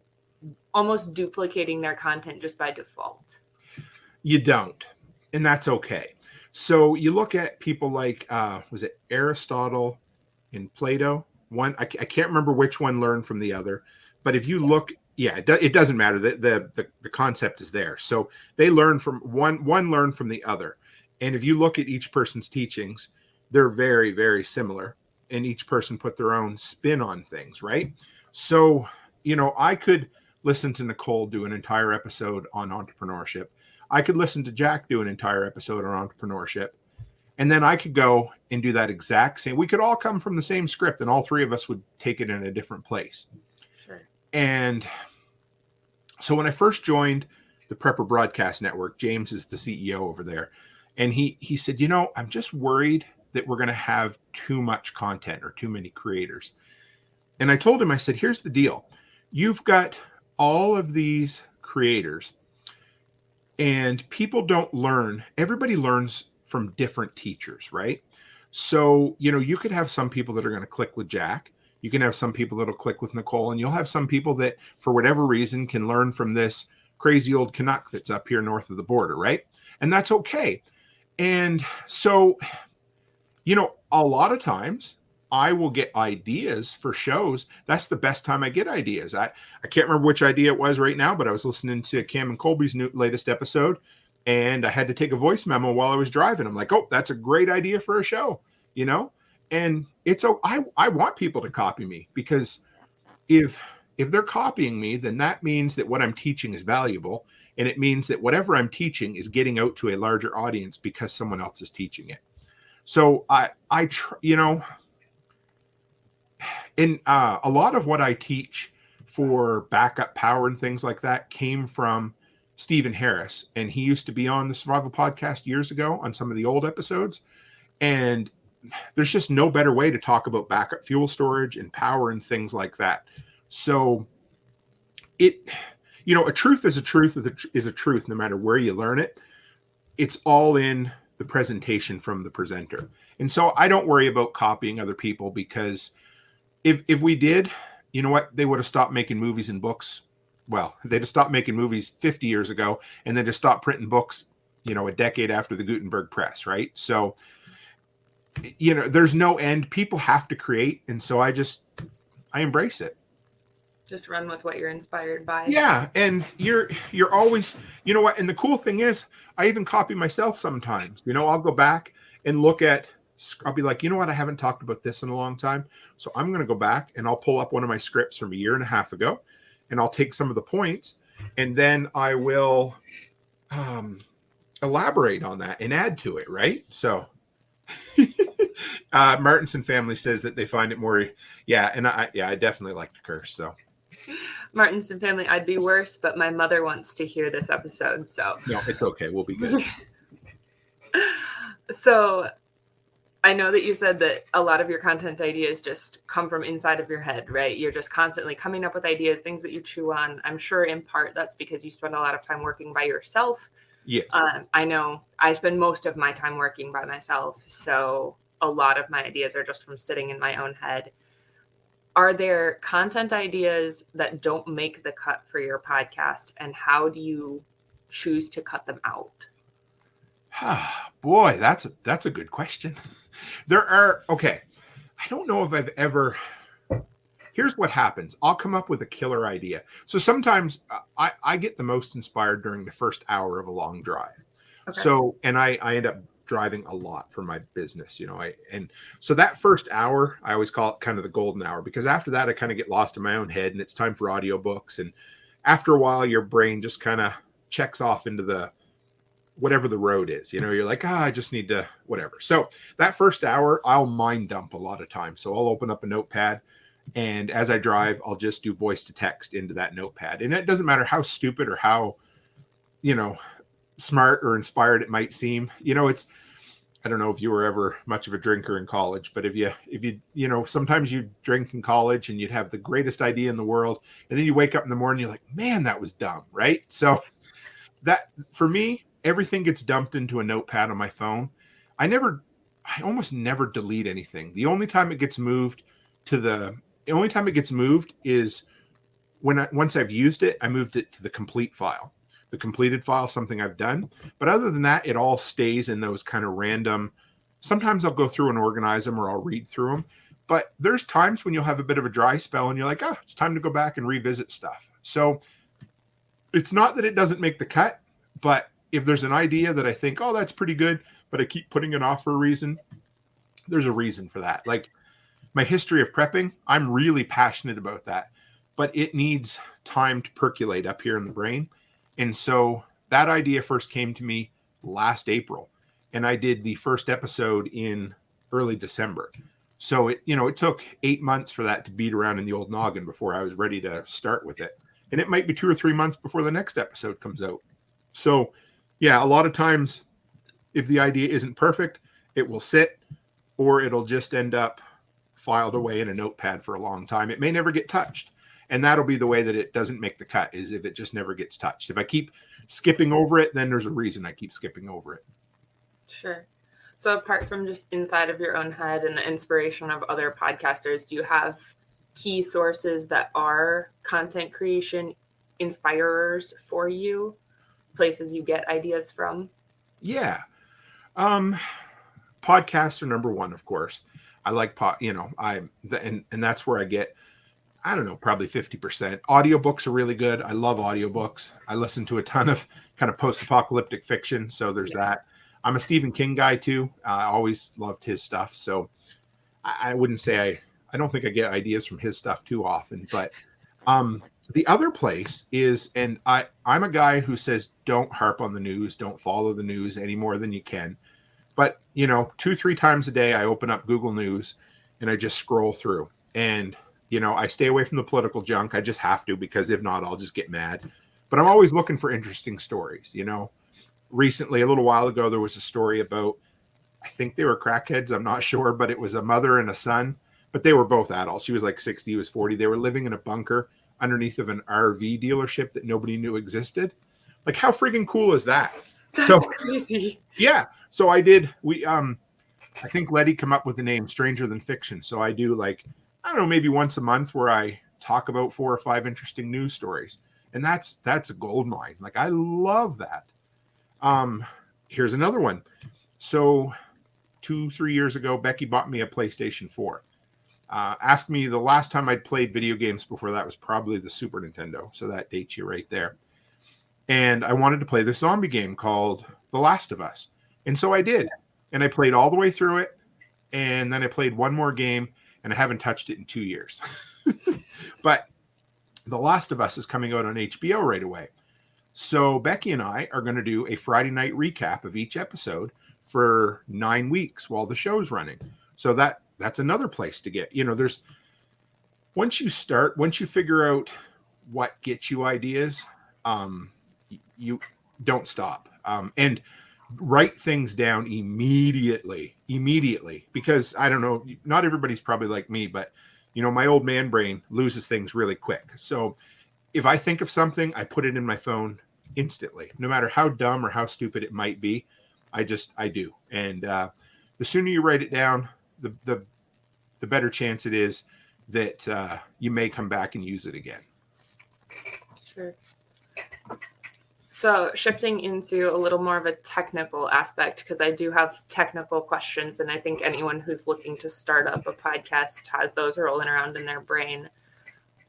[SPEAKER 2] almost duplicating their content just by default?
[SPEAKER 1] You don't, and that's okay. So you look at people like, was it Aristotle and Plato? One, I can't remember which one learned from the other, but if you look, it doesn't matter. The concept is there. So they learn from one learned from the other. And if you look at each person's teachings, they're very, very similar. And each person put their own spin on things, right? So, I could listen to Nicole do an entire episode on entrepreneurship. I could listen to Jack do an entire episode on entrepreneurship. And then I could go and do that exact same. We could all come from the same script and all 3 of us would take it in a different place.
[SPEAKER 2] Sure.
[SPEAKER 1] And so when I first joined the Prepper Broadcast Network, James is the CEO over there. And he said, I'm just worried that we're going to have too much content or too many creators. And I told him, I said, here's the deal. You've got all of these creators and people don't learn. Everybody learns from different teachers, right? So, you could have some people that are going to click with Jack. You can have some people that'll click with Nicole, and you'll have some people that, for whatever reason, can learn from this crazy old Canuck that's up here north of the border, right? And that's okay. And so, a lot of times I will get ideas for shows. That's the best time I get ideas. I can't remember which idea it was right now, but I was listening to Cam and Colby's latest episode, and I had to take a voice memo while I was driving. I'm like, oh, that's a great idea for a show, And I want people to copy me, because if they're copying me, then that means that what I'm teaching is valuable, and it means that whatever I'm teaching is getting out to a larger audience because someone else is teaching it. So and a lot of what I teach for backup power and things like that came from Stephen Harris, and he used to be on the Survival Podcast years ago on some of the old episodes. And there's just no better way to talk about backup fuel storage and power and things like that. So a truth is a truth is a truth, no matter where you learn it. It's all in the presentation from the presenter. And so I don't worry about copying other people, because if we did, you know what, they would have stopped making movies and books. Well, they'd have stopped making movies 50 years ago, and then just stopped printing books, a decade after the Gutenberg press, right? So, there's no end. People have to create. And so I embrace it.
[SPEAKER 2] Just run with what you're inspired by.
[SPEAKER 1] Yeah. And you're always, what? And the cool thing is, I even copy myself sometimes. I'll go back and look at, I'll be like, I haven't talked about this in a long time. So I'm going to go back and I'll pull up one of my scripts from a year and a half ago, and I'll take some of the points, and then I will elaborate on that and add to it. Right. So Martinson family says that they find it more. Yeah. And I definitely like to curse. So
[SPEAKER 2] Martinson family, I'd be worse, but my mother wants to hear this episode, so.
[SPEAKER 1] No, it's okay. We'll be good.
[SPEAKER 2] So I know that you said that a lot of your content ideas just come from inside of your head, right? You're just constantly coming up with ideas, things that you chew on. I'm sure in part that's because you spend a lot of time working by yourself.
[SPEAKER 1] Yes.
[SPEAKER 2] I know I spend most of my time working by myself, so a lot of my ideas are just from sitting in my own head. Are there content ideas that don't make the cut for your podcast, and how do you choose to cut them out?
[SPEAKER 1] Boy, that's a good question. Okay. I don't know if I've ever. Here's what happens. I'll come up with a killer idea. So sometimes I get the most inspired during the first hour of a long drive. Okay. So, and I end up driving a lot for my business, and so that first hour, I always call it kind of the golden hour, because after that, I kind of get lost in my own head and it's time for audiobooks. And after a while, your brain just kind of checks off into the whatever the road is, you're like, I just need to whatever. So that first hour, I'll mind dump a lot of time. So I'll open up a notepad, and as I drive, I'll just do voice to text into that notepad. And it doesn't matter how stupid or how, smart or inspired it might seem. I don't know if you were ever much of a drinker in college, but if you sometimes you drink in college and you'd have the greatest idea in the world, and then you wake up in the morning, you're like, man, that was dumb, right? So that, for me, everything gets dumped into a notepad on my phone. I almost never delete anything. The only time it gets moved is when once I've used it, I moved it to the complete file. The completed file, something I've done. But other than that, it all stays in those kind of random. Sometimes I'll go through and organize them, or I'll read through them. But there's times when you'll have a bit of a dry spell and you're like, it's time to go back and revisit stuff. So it's not that it doesn't make the cut, but if there's an idea that I think, that's pretty good, but I keep putting it off for a reason, there's a reason for that. Like my history of prepping, I'm really passionate about that, but it needs time to percolate up here in the brain. And so that idea first came to me last April, and I did the first episode in early December. So it took 8 months for that to beat around in the old noggin before I was ready to start with it. And it might be 2 or 3 months before the next episode comes out. So yeah, a lot of times if the idea isn't perfect, it will sit, or it'll just end up filed away in a notepad for a long time. It may never get touched. And that'll be the way that it doesn't make the cut, is if it just never gets touched. If I keep skipping over it, then there's a reason I keep skipping over it.
[SPEAKER 2] Sure. So apart from just inside of your own head and the inspiration of other podcasters, do you have key sources that are content creation inspirers for you? Places you get ideas from?
[SPEAKER 1] Yeah. Podcasts are number one, of course. I like and that's where I get, I don't know, probably 50%. Audiobooks are really good. I love audiobooks. I listen to a ton of kind of post-apocalyptic fiction. So there's that. I'm a Stephen King guy too. I always loved his stuff. So I wouldn't say I don't think I get ideas from his stuff too often, but the other place is, and I'm a guy who says, don't harp on the news. Don't follow the news any more than you can. But 2-3 times a day, I open up Google News and I just scroll through, and I stay away from the political junk. I just have to, because if not, I'll just get mad. But I'm always looking for interesting stories. Recently, a little while ago, there was a story about, I think they were crackheads. I'm not sure, but it was a mother and a son, but they were both adults. She was like 60, he was 40. They were living in a bunker underneath of an RV dealership that nobody knew existed. Like, how freaking cool is that?
[SPEAKER 2] That's crazy.
[SPEAKER 1] Yeah. So I think Letty come up with the name Stranger Than Fiction. So I do, like, I don't know, maybe once a month, where I talk about 4 or 5 interesting news stories. And that's a gold mine. Like, I love that. Here's another one. So 2-3 years ago, Becky bought me a PlayStation 4. Asked me the last time I'd played video games before that was probably the Super Nintendo. So that dates you right there. And I wanted to play this zombie game called The Last of Us. And so I did. And I played all the way through it. And then I played one more game, and I haven't touched it in 2 years. But The Last of Us is coming out on HBO right away. So Becky and I are going to do a Friday night recap of each episode for 9 weeks while the show's running. So that's another place to get, there's, once you figure out what gets you ideas, you don't stop. And write things down immediately, because I don't know, not everybody's probably like me, but my old man brain loses things really quick. So if I think of something, I put it in my phone instantly, no matter how dumb or how stupid it might be. I do. And the sooner you write it down, the better chance it is that you may come back and use it again.
[SPEAKER 2] Sure. So shifting into a little more of a technical aspect, because I do have technical questions, and I think anyone who's looking to start up a podcast has those rolling around in their brain.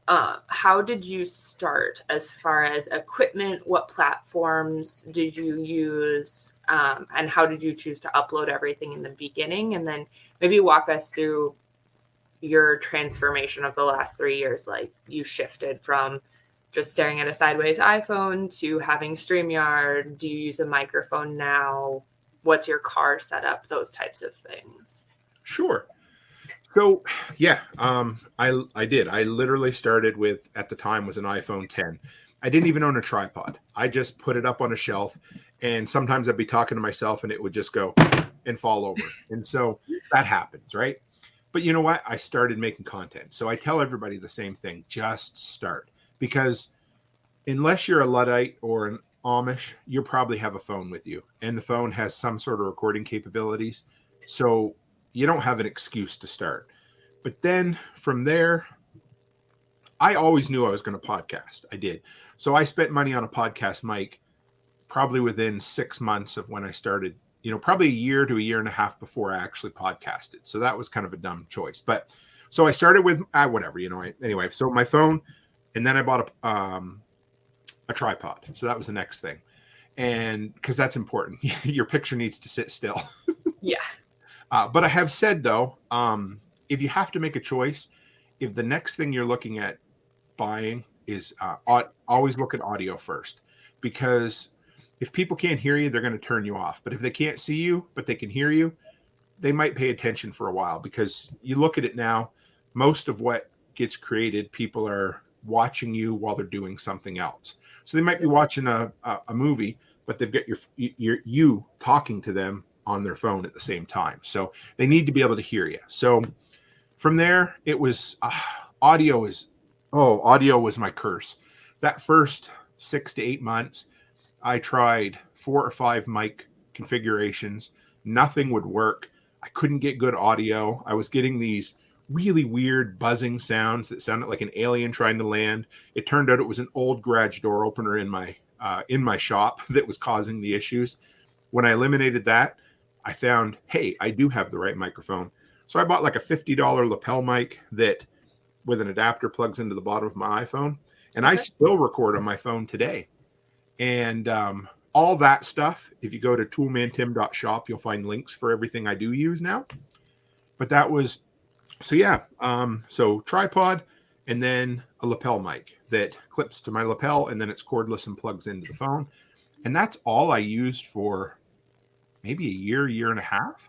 [SPEAKER 2] How did you start as far as equipment? What platforms did you use? And how did you choose to upload everything in the beginning? And then maybe walk us through your transformation of the last 3 years. Like, you shifted from just staring at a sideways iPhone to having StreamYard. Do you use a microphone now? What's your car setup? Those types of things.
[SPEAKER 1] Sure. So, yeah, I did. I literally started with, at the time, was an iPhone 10. I didn't even own a tripod. I just put it up on a shelf, and sometimes I'd be talking to myself and it would just go and fall over. And so that happens, right? But you know what? I started making content. So I tell everybody the same thing, just start. Because unless you're a Luddite or an Amish, you probably have a phone with you, and the phone has some sort of recording capabilities. So you don't have an excuse to start. But then from there, I always knew I was going to podcast. I did. So I spent money on a podcast mic probably within 6 months of when I started, probably a year to a year and a half before I actually podcasted. So that was kind of a dumb choice. But so I started with whatever, anyway, so my phone, and then I bought a tripod. So that was the next thing. And because that's important, your picture needs to sit still.
[SPEAKER 2] Yeah.
[SPEAKER 1] But I have said, though, if you have to make a choice, if the next thing you're looking at buying is always look at audio first, because if people can't hear you, they're going to turn you off. But if they can't see you, but they can hear you, they might pay attention for a while, because you look at it now, most of what gets created, people are watching you while they're doing something else. So they might be watching a movie, but they've got you talking to them on their phone at the same time. So they need to be able to hear you. So from there, it was audio was my curse. That first 6 to 8 months, I tried 4 or 5 mic configurations. Nothing would work. I couldn't get good audio. I was getting these really weird buzzing sounds that sounded like an alien trying to land. It turned out it was an old garage door opener in my shop that was causing the issues. When I eliminated that, I found, hey, I do have the right microphone. So I bought like a $50 lapel mic that with an adapter plugs into the bottom of my iPhone. And I still record on my phone today. And all that stuff, if you go to toolmantim.shop, you'll find links for everything I do use now. But that was, so yeah, so tripod, and then a lapel mic that clips to my lapel, and then it's cordless and plugs into the phone. And that's all I used for maybe a year and a half.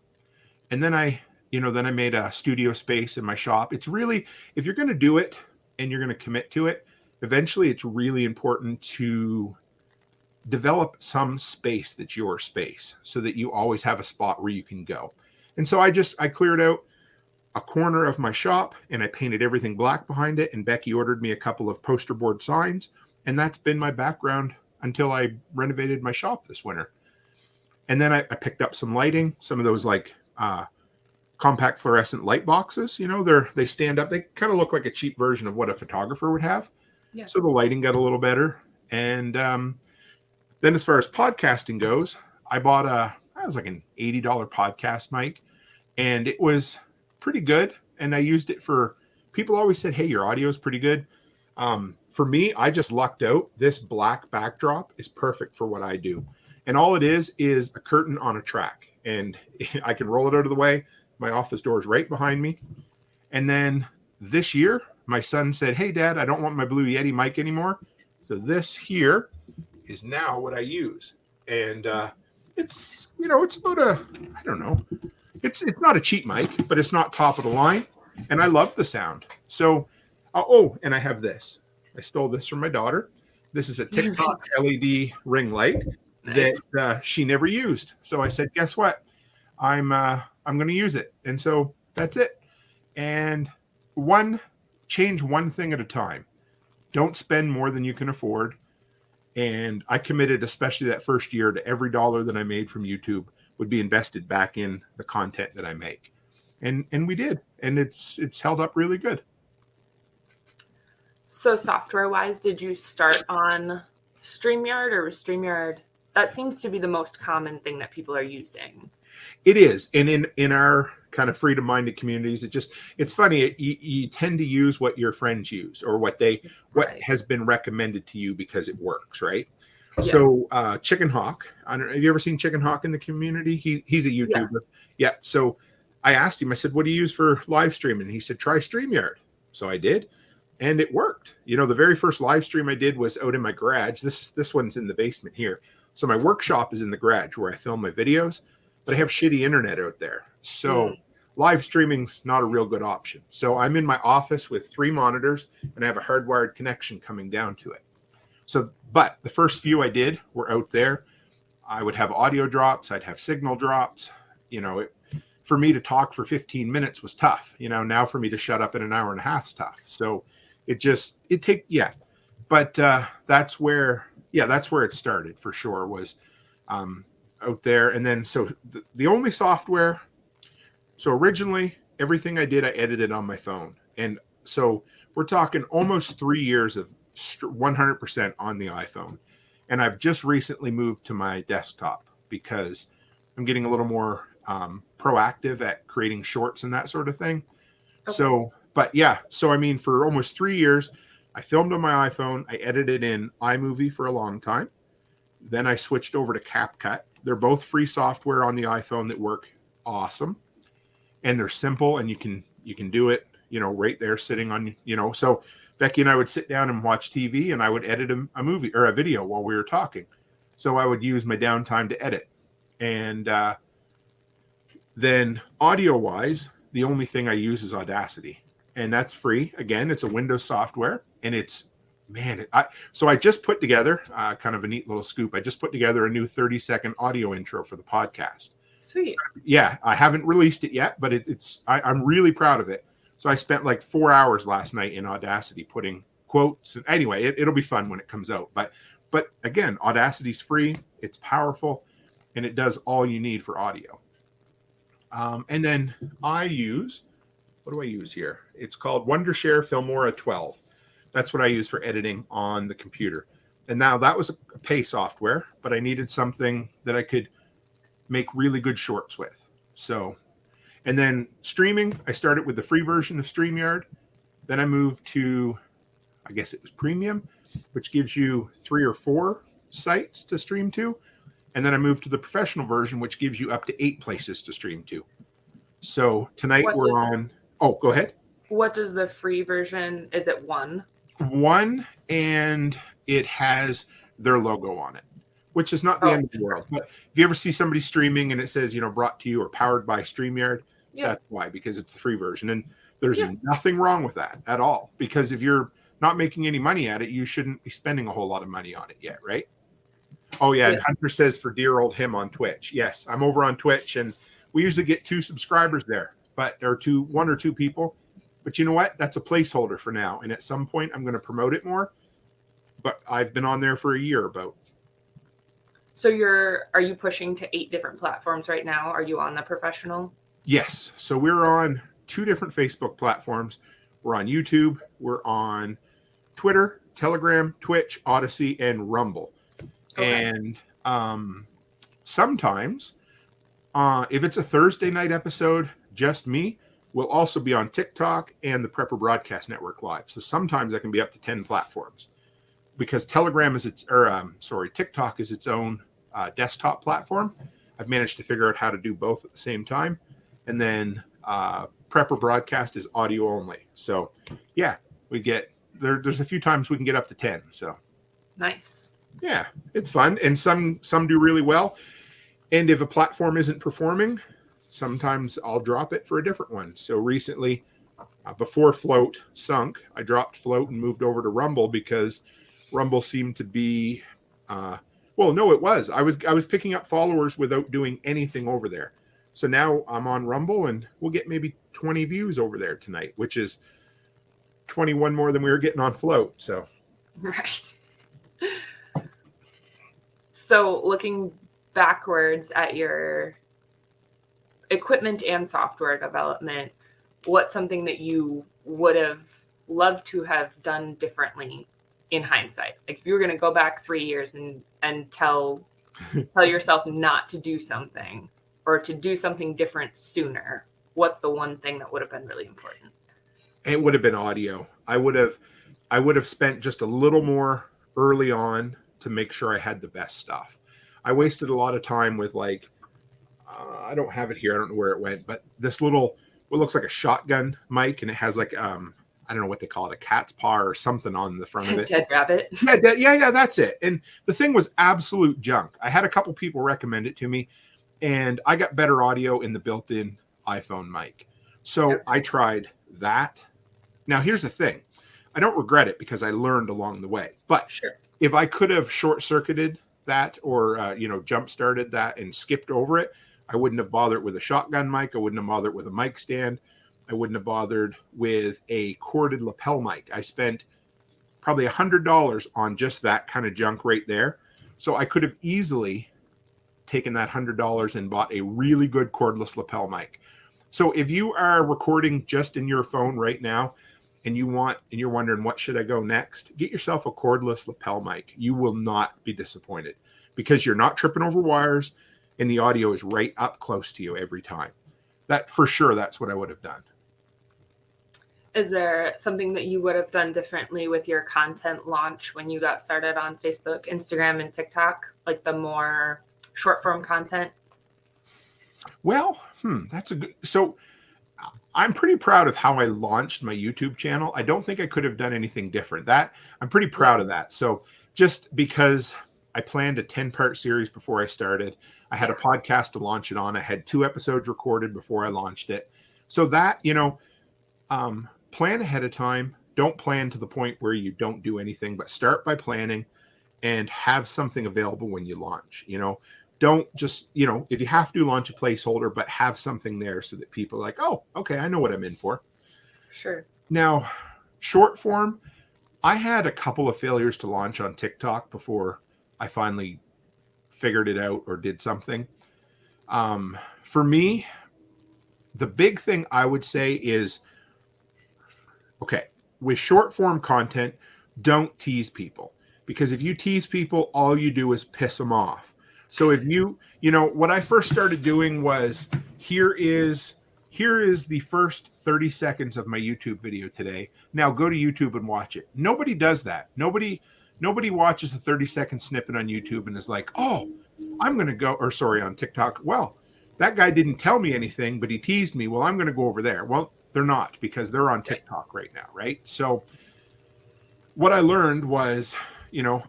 [SPEAKER 1] And then I made a studio space in my shop. It's really, if you're going to do it and you're going to commit to it, eventually it's really important to develop some space that's your space so that you always have a spot where you can go. And so I cleared out a corner of my shop and I painted everything black behind it. And Becky ordered me a couple of poster board signs. And that's been my background until I renovated my shop this winter. And then I picked up some lighting, some of those like compact fluorescent light boxes. They stand up. They kind of look like a cheap version of what a photographer would have. Yeah. So the lighting got a little better. And then as far as podcasting goes, I bought was like an $80 podcast mic, and it was pretty good. And I used it for, people always said, hey, your audio is pretty good. For me, I just lucked out. This black backdrop is perfect for what I do. And all it is a curtain on a track. And I can roll it out of the way. My office door is right behind me. And then this year, my son said, hey, Dad, I don't want my Blue Yeti mic anymore. So this here is now what I use. And it's about I don't know. It's not a cheap mic, but it's not top of the line. And I love the sound. So, and I have this. I stole this from my daughter. This is a TikTok LED ring light that she never used. So I said, guess what? I'm going to use it. And so that's it. And change one thing at a time. Don't spend more than you can afford. And I committed, especially that first year, to every dollar that I made from YouTube would be invested back in the content that I make. And we did. And it's held up really good.
[SPEAKER 2] So software-wise, did you start on StreamYard, or was StreamYard? That seems to be the most common thing that people are using.
[SPEAKER 1] It is. And in our kind of freedom-minded communities, it's funny. You tend to use what your friends use, or what has been recommended to you because it works, right? Yeah. So Chicken Hawk, have you ever seen Chicken Hawk in the community? He's a YouTuber. Yeah. So I asked him, I said, what do you use for live streaming? He said, try StreamYard. So I did. And it worked. The very first live stream I did was out in my garage. This one's in the basement here. So my workshop is in the garage where I film my videos, but I have shitty internet out there. So live streaming's not a real good option. So I'm in my office with 3 monitors, and I have a hardwired connection coming down to it. So, but the first few I did were out there. I would have audio drops. I'd have signal drops. For me to talk for 15 minutes was tough. Now for me to shut up in an hour and a half is tough. So but that's where it started for sure, was out there. And then, so the only software, so originally everything I did, I edited on my phone. And so we're talking almost 3 years of 100% on the iPhone. And I've just recently moved to my desktop because I'm getting a little more proactive at creating shorts and that sort of thing. Okay. So I mean, for almost 3 years, I filmed on my iPhone. I edited in iMovie for a long time. Then I switched over to CapCut. They're both free software on the iPhone that work awesome. And they're simple, and you can do it, right there sitting on, So Becky and I would sit down and watch TV, and I would edit a movie or a video while we were talking. So I would use my downtime to edit. And then audio-wise, the only thing I use is Audacity. And that's free. Again, it's a Windows software, and so I just put together kind of a neat little scoop. I just put together a new 30-second audio intro for the podcast.
[SPEAKER 2] Sweet.
[SPEAKER 1] Yeah, I haven't released it yet, but I'm really proud of it. So I spent like 4 hours last night in Audacity putting quotes. And anyway, it'll be fun when it comes out. But again, Audacity's free. It's powerful, and it does all you need for audio. And then what do I use here? It's called Wondershare Filmora 12. That's what I use for editing on the computer. And now that was a pay software, but I needed something that I could make really good shorts with. So, and then streaming, I started with the free version of StreamYard. Then I moved to, I guess it was premium, which gives you 3 or 4 sites to stream to. And then I moved to the professional version, which gives you up to 8 places to stream to. So tonight we're on. Oh, go ahead.
[SPEAKER 2] What does the free version? Is it 1?
[SPEAKER 1] 1, and it has their logo on it, which is not the end of the world. But if you ever see somebody streaming and it says, brought to you or powered by StreamYard, that's why, because it's the free version. And there's nothing wrong with that at all, because if you're not making any money at it, you shouldn't be spending a whole lot of money on it yet, right? Oh, yeah. And Hunter says for dear old him on Twitch. Yes, I'm over on Twitch, and we usually get 2 subscribers there, but there are 1 or 2 people. But you know what? That's a placeholder for now. And at some point, I'm going to promote it more. But I've been on there for a year about.
[SPEAKER 2] So are you pushing to 8 different platforms right now? Are you on the professional?
[SPEAKER 1] Yes. So we're on 2 different Facebook platforms. We're on YouTube. We're on Twitter, Telegram, Twitch, Odyssey, and Rumble. Okay. And sometimes, if it's a Thursday night episode, just me, we'll also be on TikTok and the Prepper Broadcast Network Live. So sometimes I can be up to 10 platforms, because TikTok is its own desktop platform. I've managed to figure out how to do both at the same time. And then Prepper Broadcast is audio only. So yeah, we get there's a few times we can get up to 10. So
[SPEAKER 2] nice.
[SPEAKER 1] Yeah, it's fun. And some do really well. And if a platform isn't performing, sometimes I'll drop it for a different one. So recently Before Float sunk, I dropped Float and moved over to Rumble because Rumble seemed to be, well, no, it was. I was picking up followers without doing anything over there. So now I'm on Rumble and we'll get maybe 20 views over there tonight, which is 21 more than we were getting on Float. So,
[SPEAKER 2] right. So looking backwards at your equipment and software development, what's something that you would have loved to have done differently in hindsight? Like if you were going to go back 3 years and tell yourself not to do something or to do something different sooner, what's the one thing that would have been really important?
[SPEAKER 1] it would have been audio. I would have spent just a little more early on to make sure I had the best stuff. I wasted a lot of time with like, I don't have it here. I don't know where it went, but this little, what looks like a shotgun mic, and it has like, I don't know what they call it, a cat's paw or something on the front of it.
[SPEAKER 2] Dead rabbit.
[SPEAKER 1] Yeah, that's it. And the thing was absolute junk. I had a couple people recommend it to me, and I got better audio in the built-in iPhone mic. So
[SPEAKER 2] Yep.
[SPEAKER 1] I tried that. Now, here's the thing. I don't regret it because I learned along the way. But
[SPEAKER 2] Sure.
[SPEAKER 1] if I could have short-circuited that or, jump-started that and skipped over it, I wouldn't have bothered with a shotgun mic. I wouldn't have bothered with a mic stand. I wouldn't have bothered with a corded lapel mic. I spent probably $100 on just that kind of junk right there. So I could have easily taken that $100 and bought a really good cordless lapel mic. So if you are recording just in your phone right now and you're wondering what should I go next, get yourself a cordless lapel mic. You will not be disappointed because you're not tripping over wires and the audio is right up close to you every time. That for sure, that's what I would have done.
[SPEAKER 2] Is there something that you would have done differently with your content launch when you got started on Facebook, Instagram, and TikTok? Like the more short form content?
[SPEAKER 1] Well, that's a good. So I'm pretty proud of how I launched my YouTube channel. I don't think I could have done anything different. That I'm pretty proud of that. So just because I planned a 10-part series before I started, I had a podcast to launch it on. I had 2 episodes recorded before I launched it. So that, plan ahead of time. Don't plan to the point where you don't do anything, but start by planning and have something available when you launch. Don't just, if you have to, launch a placeholder, but have something there so that people are like, oh, okay, I know what I'm in for.
[SPEAKER 2] Sure.
[SPEAKER 1] Now, short form, I had a couple of failures to launch on TikTok before I finally figured it out or did something. For me, the big thing I would say is, okay, with short form content, don't tease people, because if you tease people, all you do is piss them off. So if what I first started doing was, here is the first 30 seconds of my YouTube video today. Now go to YouTube and watch it. Nobody does that. Nobody watches a 30-second snippet on YouTube and is like, oh, I'm going to go, or sorry, on TikTok. Well, that guy didn't tell me anything, but he teased me. Well, I'm going to go over there. Well, they're not, because they're on TikTok right now, right? So what I learned was,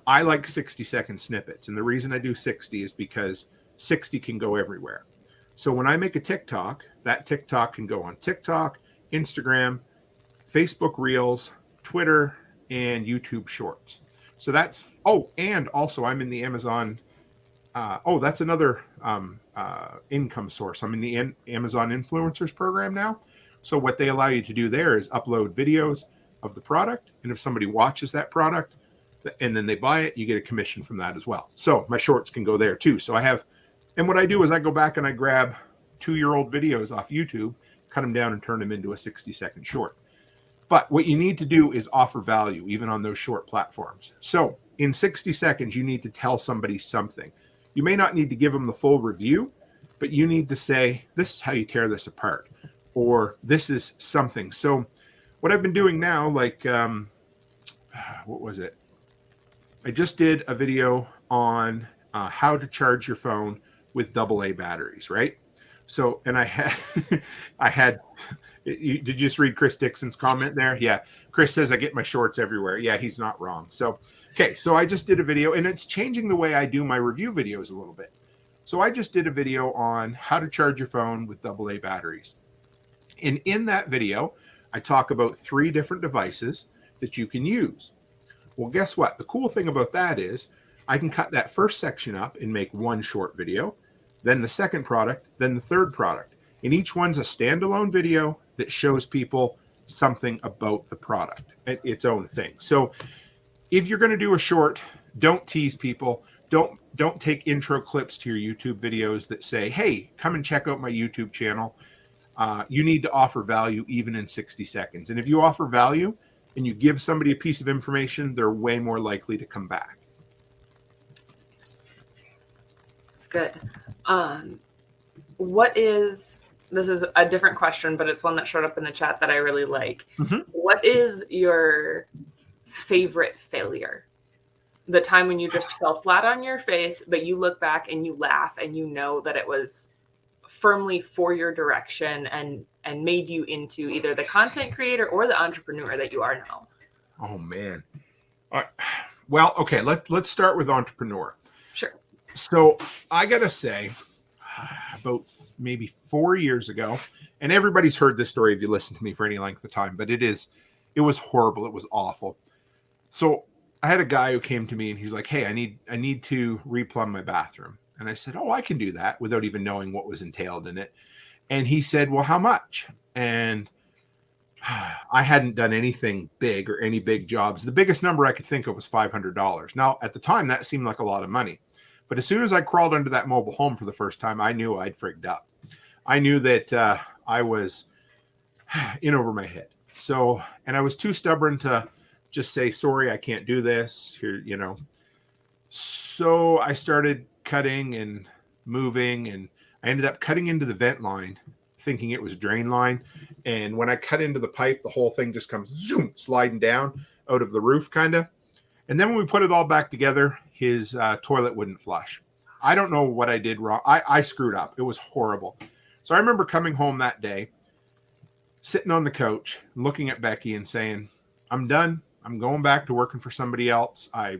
[SPEAKER 1] I like 60-second snippets. And the reason I do 60 is because 60 can go everywhere. So when I make a TikTok, that TikTok can go on TikTok, Instagram, Facebook Reels, Twitter, and YouTube Shorts. So that's, and also I'm in the Amazon. That's another income source. I'm in the Amazon Influencers program now. So what they allow you to do there is upload videos of the product. And if somebody watches that product and then they buy it, you get a commission from that as well. So my shorts can go there too. So and what I do is I go back and I grab 2-year-old videos off YouTube, cut them down and turn them into a 60-second short. But what you need to do is offer value even on those short platforms. So in 60 seconds, you need to tell somebody something. You may not need to give them the full review, but you need to say, this is how you tear this apart, or this is something. So what I've been doing now, like, what was it? I just did a video on how to charge your phone with AA batteries, right? So, and I had, did you just read Chris Dixon's comment there? Yeah. Chris says, I get my shorts everywhere. Yeah, he's not wrong. So, okay. So I just did a video, and it's changing the way I do my review videos a little bit. So I just did a video on how to charge your phone with AA batteries. And in that video, I talk about 3 different devices that you can use. Well, guess what? The cool thing about that is I can cut that first section up and make one short video, then the second product, then the third product. And each one's a standalone video that shows people something about the product, its own thing. So if you're going to do a short, don't tease people. Don't take intro clips to your YouTube videos that say, hey, come and check out my YouTube channel. You need to offer value even in 60 seconds. And if you offer value and you give somebody a piece of information, they're way more likely to come back.
[SPEAKER 2] That's good. This is a different question, but it's one that showed up in the chat that I really like. Mm-hmm. What is your favorite failure? The time when you just fell flat on your face, but you look back and you laugh and you know that it was firmly for your direction and made you into either the content creator or the entrepreneur that you are now.
[SPEAKER 1] Oh man. Well, okay, let's start with entrepreneur.
[SPEAKER 2] Sure.
[SPEAKER 1] So I gotta say, about maybe 4 years ago, and everybody's heard this story if you listen to me for any length of time, but it was horrible. It was awful. So I had a guy who came to me and he's like, hey, I need to replumb my bathroom. And I said, oh, I can do that, without even knowing what was entailed in it. And he said, well, how much? And I hadn't done anything big or any big jobs. The biggest number I could think of was $500. Now, at the time, that seemed like a lot of money. But as soon as I crawled under that mobile home for the first time, I knew I'd frigged up. I knew that I was in over my head. So, and I was too stubborn to just say, sorry, I can't do this here, you know. So I started cutting and moving, and I ended up cutting into the vent line, thinking it was a drain line. And when I cut into the pipe, the whole thing just comes zoom, sliding down out of the roof, kind of. And then when we put it all back together, his toilet wouldn't flush. I don't know what I did wrong. I screwed up. It was horrible. So I remember coming home that day, sitting on the couch, looking at Becky and saying, I'm done. I'm going back to working for somebody else. I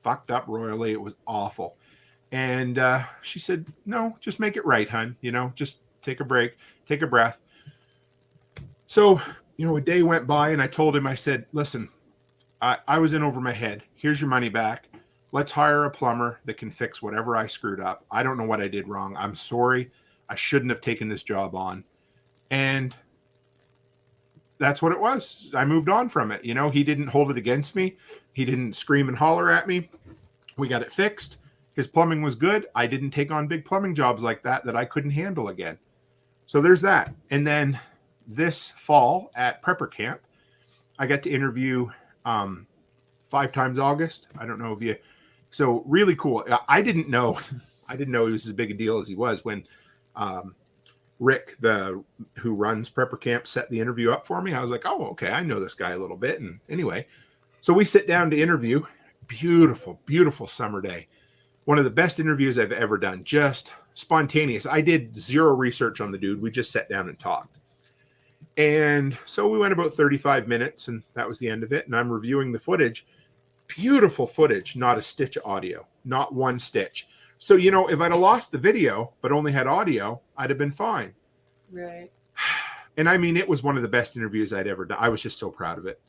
[SPEAKER 1] fucked up royally. It was awful. And she said, no, just make it right, hon. You know, just take a break, take a breath. So, you know, a day went by and I told him, I said, listen, I was in over my head. Here's your money back. Let's hire a plumber that can fix whatever I screwed up. I don't know what I did wrong. I'm sorry. I shouldn't have taken this job on. And that's what it was. I moved on from it. You know, he didn't hold it against me. He didn't scream and holler at me. We got it fixed. His plumbing was good. I didn't take on big plumbing jobs like that I couldn't handle again. So there's that. And then this fall at Prepper Camp, I got to interview 5 times August. I don't know if you, so really cool. I didn't know he was as big a deal as he was when Rick, who runs Prepper Camp, set the interview up for me. I was like, oh, okay, I know this guy a little bit. And anyway, so we sit down to interview. Beautiful, beautiful summer day. One of the best interviews I've ever done. Just spontaneous. I did zero research on the dude. We just sat down and talked. And so we went about 35 minutes, and that was the end of it. And I'm reviewing the footage. Beautiful footage, not a stitch of audio, not one stitch. So, you know, if I'd have lost the video but only had audio, I'd have been fine.
[SPEAKER 2] Right.
[SPEAKER 1] And I mean, it was one of the best interviews I'd ever done. I was just so proud of it.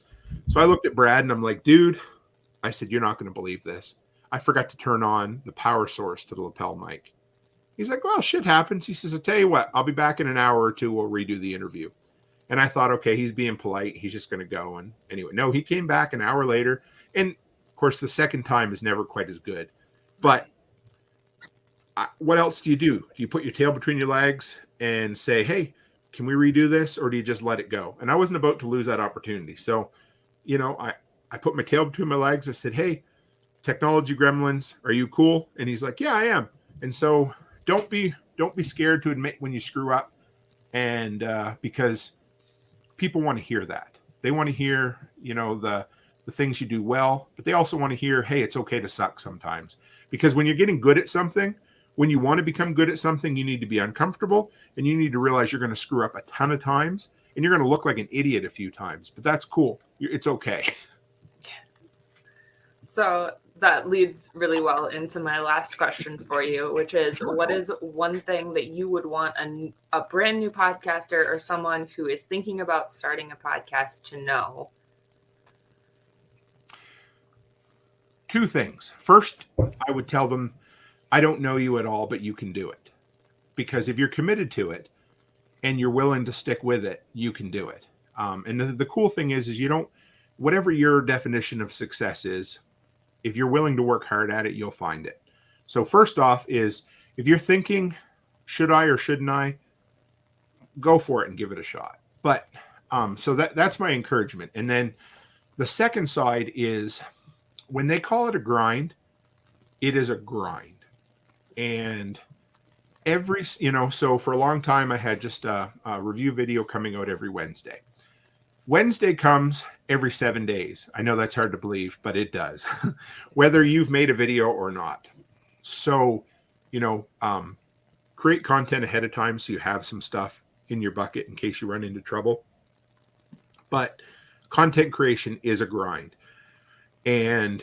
[SPEAKER 1] So I looked at Brad and I'm like, dude, I said, you're not going to believe this. I forgot to turn on the power source to the lapel mic. He's like, well, shit happens. He says, I'll tell you what, I'll be back in an hour or two. We'll redo the interview. And I thought, okay, he's being polite. He's just going to go. And anyway, no, he came back an hour later. And of course, the second time is never quite as good. But what else do? Do you put your tail between your legs and say, hey, can we redo this? Or do you just let it go? And I wasn't about to lose that opportunity. So, you know, I put my tail between my legs. I said, hey, technology gremlins, are you cool? And he's like, yeah, I am. And so don't be scared to admit when you screw up. And because people want to hear that. They want to hear, you know, the things you do well, but they also want to hear, hey, it's okay to suck sometimes. Because when you're getting good at something, when you want to become good at something, you need to be uncomfortable and you need to realize you're going to screw up a ton of times and you're going to look like an idiot a few times, but that's cool. It's okay.
[SPEAKER 2] So that leads really well into my last question for you, which is, what is one thing that you would want a brand new podcaster or someone who is thinking about starting a podcast to know?
[SPEAKER 1] Two things. First, I would tell them, I don't know you at all, but you can do it. Because if you're committed to it and you're willing to stick with it, you can do it. And the cool thing is you don't, whatever your definition of success is, if you're willing to work hard at it, you'll find it. So first off is, if you're thinking, should I or shouldn't I, go for it and give it a shot. But so that's my encouragement. And then the second side is, when they call it a grind, it is a grind. And so for a long time, I had just a review video coming out every Wednesday. Wednesday comes every 7 days. I know that's hard to believe, but it does, whether you've made a video or not. So, create content ahead of time so you have some stuff in your bucket in case you run into trouble. But content creation is a grind. And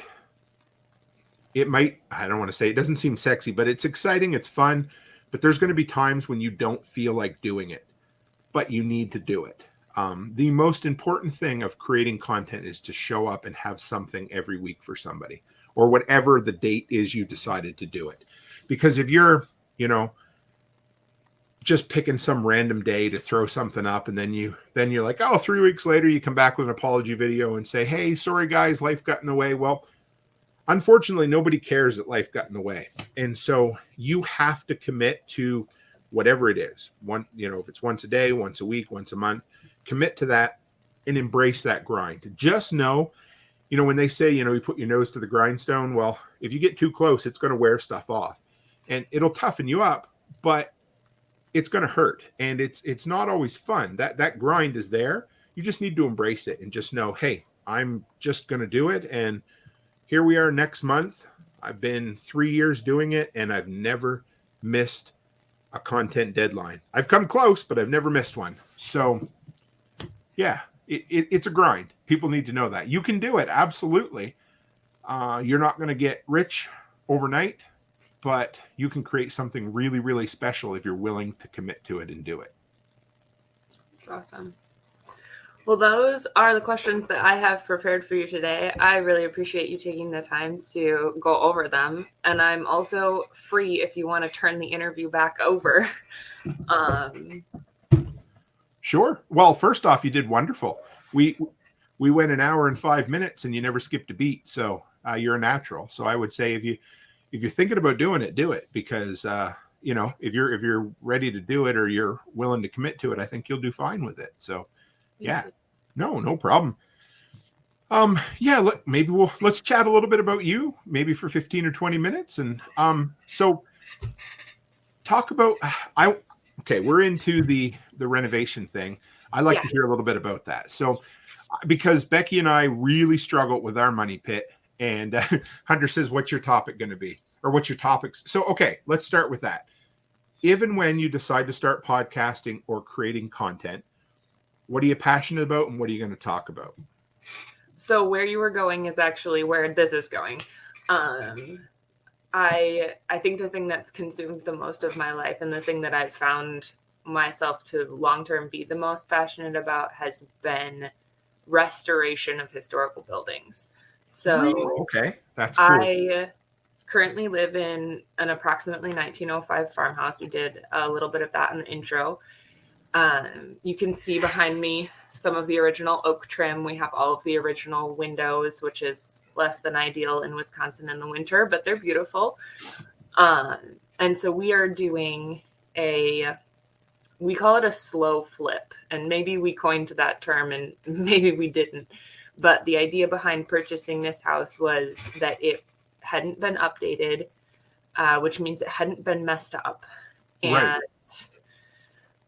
[SPEAKER 1] I don't want to say, it doesn't seem sexy, but it's exciting, it's fun. But there's going to be times when you don't feel like doing it, but you need to do it. The most important thing of creating content is to show up and have something every week for somebody, or whatever the date is you decided to do it. Because if you're, just picking some random day to throw something up, and then you're like, 3 weeks later, you come back with an apology video and say, hey, sorry guys, life got in the way. Well, unfortunately, nobody cares that life got in the way. And so you have to commit to whatever it is. If it's once a day, once a week, once a month, commit to that and embrace that grind. Just know, when they say, you put your nose to the grindstone, well, if you get too close, it's going to wear stuff off and it'll toughen you up, but it's going to hurt. And it's not always fun. That grind is there. You just need to embrace it and just know, hey, I'm just going to do it. And here we are next month. I've been 3 years doing it, and I've never missed a content deadline. I've come close, but I've never missed one. So, yeah, it's a grind. People need to know that. You can do it, absolutely. You're not going to get rich overnight, but you can create something really, really special if you're willing to commit to it and do it.
[SPEAKER 2] Awesome. Well, those are the questions that I have prepared for you today. I really appreciate you taking the time to go over them. And I'm also free if you want to turn the interview back over.
[SPEAKER 1] Sure. Well, first off, you did wonderful. We went an hour and 5 minutes and you never skipped a beat. So you're a natural. So I would say if you're thinking about doing it, do it, because if you're ready to do it or you're willing to commit to it, I think you'll do fine with it. So yeah, no problem. Maybe let's chat a little bit about you, maybe for 15 or 20 minutes. And so talk about, we're into the renovation thing. I like to hear a little bit about that. So because Becky and I really struggled with our money pit, and Hunter says, what's your topic going to be, or what's your topics? So, okay, let's start with that. If and when you decide to start podcasting or creating content, what are you passionate about and what are you going to talk about?
[SPEAKER 2] So where you were going is actually where this is going. I think the thing that's consumed the most of my life and the thing that I've found myself to long-term be the most passionate about has been restoration of historical buildings. So
[SPEAKER 1] okay, that's cool.
[SPEAKER 2] I currently live in an approximately 1905 farmhouse. We did a little bit of that in the intro. You can see behind me some of the original oak trim. We have all of the original windows, which is less than ideal in Wisconsin in the winter, but they're beautiful. And so we are doing we call it a slow flip. And maybe we coined that term and maybe we didn't. But the idea behind purchasing this house was that it hadn't been updated, which means it hadn't been messed up. And
[SPEAKER 1] right.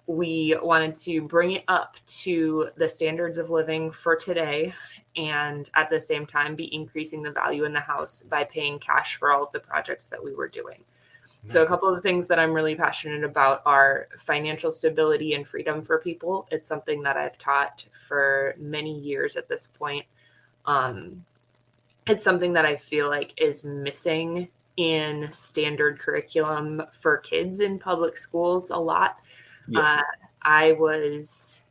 [SPEAKER 2] We wanted to bring it up to the standards of living for today, and at the same time be increasing the value in the house by paying cash for all of the projects that we were doing. Nice. So a couple of the things that I'm really passionate about are financial stability and freedom for people. It's something that I've taught for many years at this point. it's something that I feel like is missing in standard curriculum for kids in public schools a lot.
[SPEAKER 1] Yes.
[SPEAKER 2] I was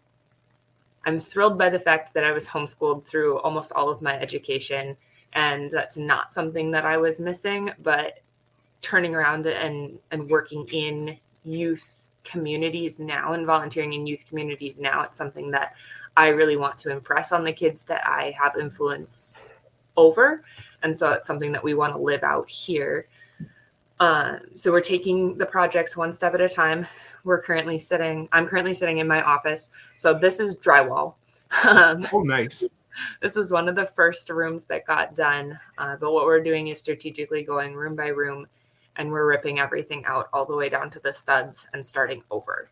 [SPEAKER 2] I'm thrilled by the fact that I was homeschooled through almost all of my education, and that's not something that I was missing. But turning around and working in youth communities now and volunteering in youth communities now, it's something that I really want to impress on the kids that I have influence over. And so it's something that we want to live out here. So we're taking the projects one step at a time. I'm currently sitting in my office. So this is drywall.
[SPEAKER 1] Oh, nice.
[SPEAKER 2] This is one of the first rooms that got done. But what we're doing is strategically going room by room, and we're ripping everything out all the way down to the studs and starting over.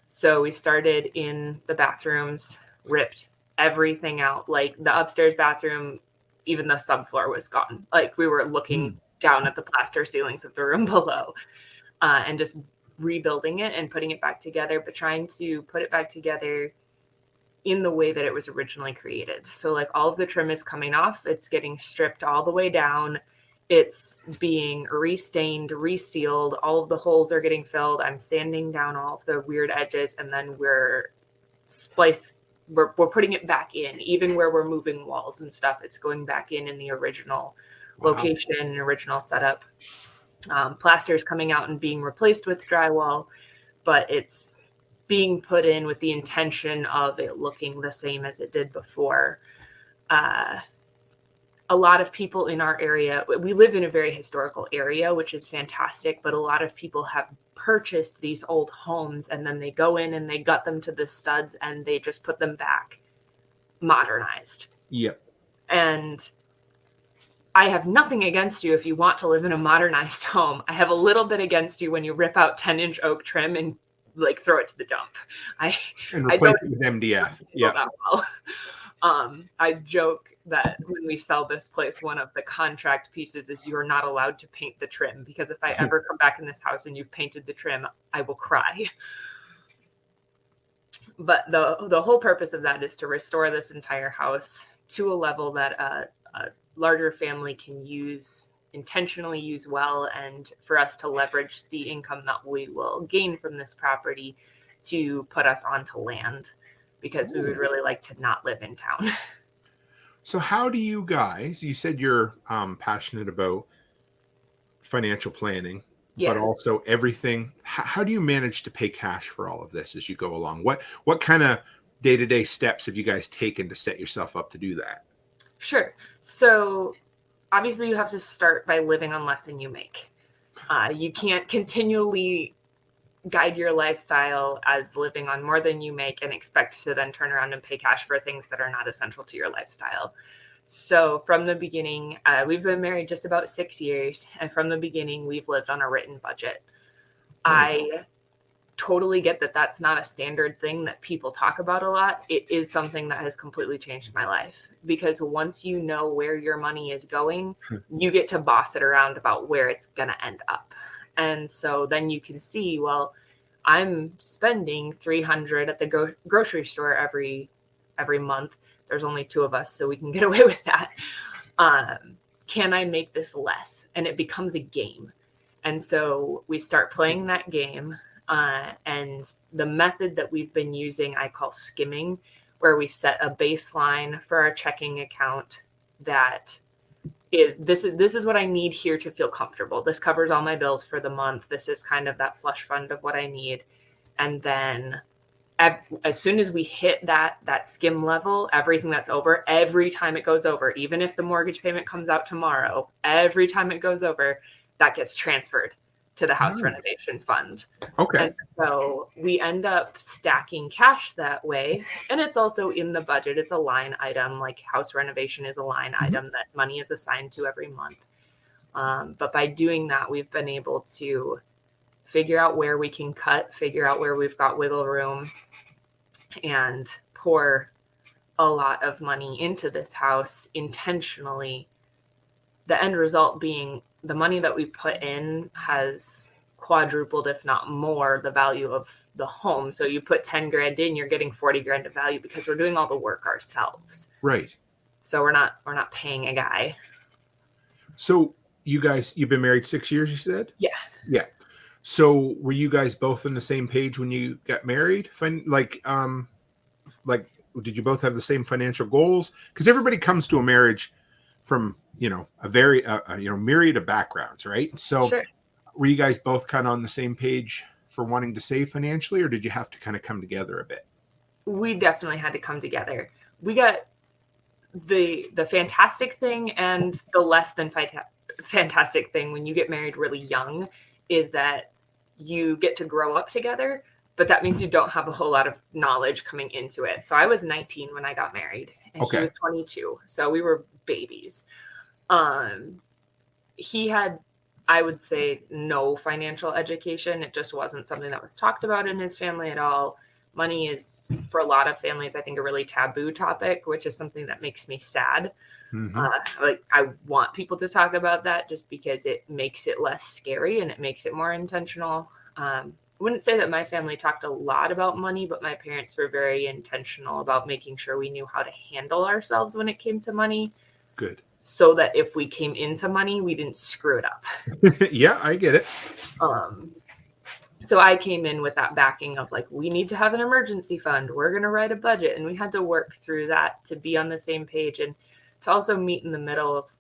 [SPEAKER 2] So we started in the bathrooms, ripped everything out. Like the upstairs bathroom, even the subfloor was gone. Like we were looking down at the plaster ceilings of the room below, and just rebuilding it and putting it back together, but trying to put it back together in the way that it was originally created. So like all of the trim is coming off, it's getting stripped all the way down, it's being restained, resealed, all of the holes are getting filled. I'm sanding down all of the weird edges, and then we're putting it back in. Even where we're moving walls and stuff, it's going back in the original location, original setup. Plaster is coming out and being replaced with drywall, but it's being put in with the intention of it looking the same as it did before. A lot of people in our area, we live in a very historical area, which is fantastic, but a lot of people have purchased these old homes and then they go in and they gut them to the studs and they just put them back modernized.
[SPEAKER 1] Yep.
[SPEAKER 2] And I have nothing against you if you want to live in a modernized home. I have a little bit against you when you rip out 10-inch oak trim and like throw it to the dump.
[SPEAKER 1] And replace it with MDF. Yeah.
[SPEAKER 2] Well. I joke that when we sell this place, one of the contract pieces is you are not allowed to paint the trim, because if I ever come back in this house and you've painted the trim, I will cry. But the whole purpose of that is to restore this entire house to a level that a larger family can intentionally use well, and for us to leverage the income that we will gain from this property to put us onto land, because we would really like to not live in town.
[SPEAKER 1] So how do you guys, you said you're passionate about financial planning, but also everything. How do you manage to pay cash for all of this as you go along? What kind of day-to-day steps have you guys taken to set yourself up to do that?
[SPEAKER 2] Sure. So obviously you have to start by living on less than you make. You can't continually guide your lifestyle as living on more than you make and expect to then turn around and pay cash for things that are not essential to your lifestyle. So from the beginning, we've been married just about 6 years. And from the beginning, we've lived on a written budget. I totally get that that's not a standard thing that people talk about a lot. It is something that has completely changed my life, because once you know where your money is going, you get to boss it around about where it's going to end up. And so then you can see, well, I'm spending $300 at the grocery store every month. There's only 2 of us, so we can get away with that. Can I make this less? And it becomes a game. And so we start playing that game. And the method that we've been using, I call skimming, where we set a baseline for our checking account that is, this is what I need here to feel comfortable. This covers all my bills for the month. This is kind of that slush fund of what I need. And then as soon as we hit that skim level, everything that's over, every time it goes over, even if the mortgage payment comes out tomorrow, every time it goes over, that gets transferred to the house renovation fund.
[SPEAKER 1] Okay.
[SPEAKER 2] And so we end up stacking cash that way. And it's also in the budget. It's a line item, like house renovation is a line item that money is assigned to every month. But by doing that, we've been able to figure out where we can cut, figure out where we've got wiggle room, and pour a lot of money into this house intentionally. The end result being the money that we put in has quadrupled, if not more, the value of the home. So you put 10 grand in, you're getting 40 grand of value because we're doing all the work ourselves.
[SPEAKER 1] Right.
[SPEAKER 2] So we're not paying a guy.
[SPEAKER 1] So you've been married 6 years, you said?
[SPEAKER 2] Yeah.
[SPEAKER 1] Yeah. So were you guys both on the same page when you got married? Like, did you both have the same financial goals? Because everybody comes to a marriage from, a very, myriad of backgrounds, right? So
[SPEAKER 2] Sure.
[SPEAKER 1] were you guys both kind of on the same page for wanting to save financially, or did you have to kind of come together a bit?
[SPEAKER 2] We definitely had to come together. We got the fantastic thing and the less than fantastic thing when you get married really young is that you get to grow up together, but that means you don't have a whole lot of knowledge coming into it. So I was 19 when I got married and he
[SPEAKER 1] Okay.
[SPEAKER 2] was 22. So we were babies. He had, I would say, no financial education. It just wasn't something that was talked about in his family at all. Money is, for a lot of families, I think, a really taboo topic, which is something that makes me sad.
[SPEAKER 1] Mm-hmm.
[SPEAKER 2] Like, I want people to talk about that just because it makes it less scary and it makes it more intentional. I wouldn't say that my family talked a lot about money, but my parents were very intentional about making sure we knew how to handle ourselves when it came to money.
[SPEAKER 1] Good.
[SPEAKER 2] So that if we came into money, we didn't screw it up.
[SPEAKER 1] Yeah, I get it.
[SPEAKER 2] So I came in with that backing of like, we need to have an emergency fund. We're going to write a budget. And we had to work through that to be on the same page and to also meet in the middle of,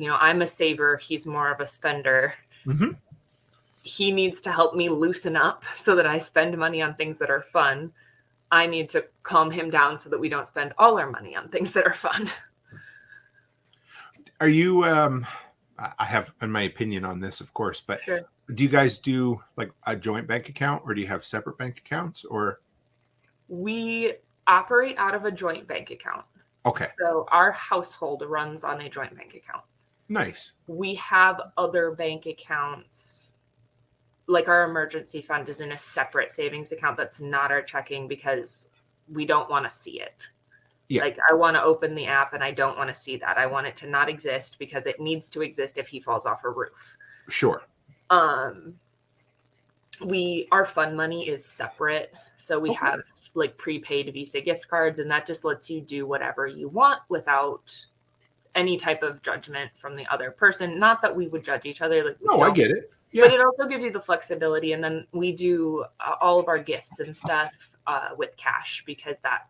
[SPEAKER 2] I'm a saver. He's more of a spender.
[SPEAKER 1] Mm-hmm.
[SPEAKER 2] He needs to help me loosen up so that I spend money on things that are fun. I need to calm him down so that we don't spend all our money on things that are fun.
[SPEAKER 1] Are you, I have my opinion on this, of course, but
[SPEAKER 2] Sure.
[SPEAKER 1] do you guys do like a joint bank account or do you have separate bank accounts or?
[SPEAKER 2] We operate out of a joint bank account.
[SPEAKER 1] Okay.
[SPEAKER 2] So our household runs on a joint bank account.
[SPEAKER 1] Nice.
[SPEAKER 2] We have other bank accounts, like our emergency fund is in a separate savings account that's not our checking because we don't want to see it.
[SPEAKER 1] Yeah.
[SPEAKER 2] Like, I want to open the app and I don't want to see that. I want it to not exist because it needs to exist if he falls off a roof.
[SPEAKER 1] Sure.
[SPEAKER 2] Our fund money is separate. So we have like prepaid Visa gift cards, and that just lets you do whatever you want without any type of judgment from the other person. Not that we would judge each other. Like,
[SPEAKER 1] No, I get it. Yeah.
[SPEAKER 2] But it also gives you the flexibility. And then we do all of our gifts and stuff with cash because that,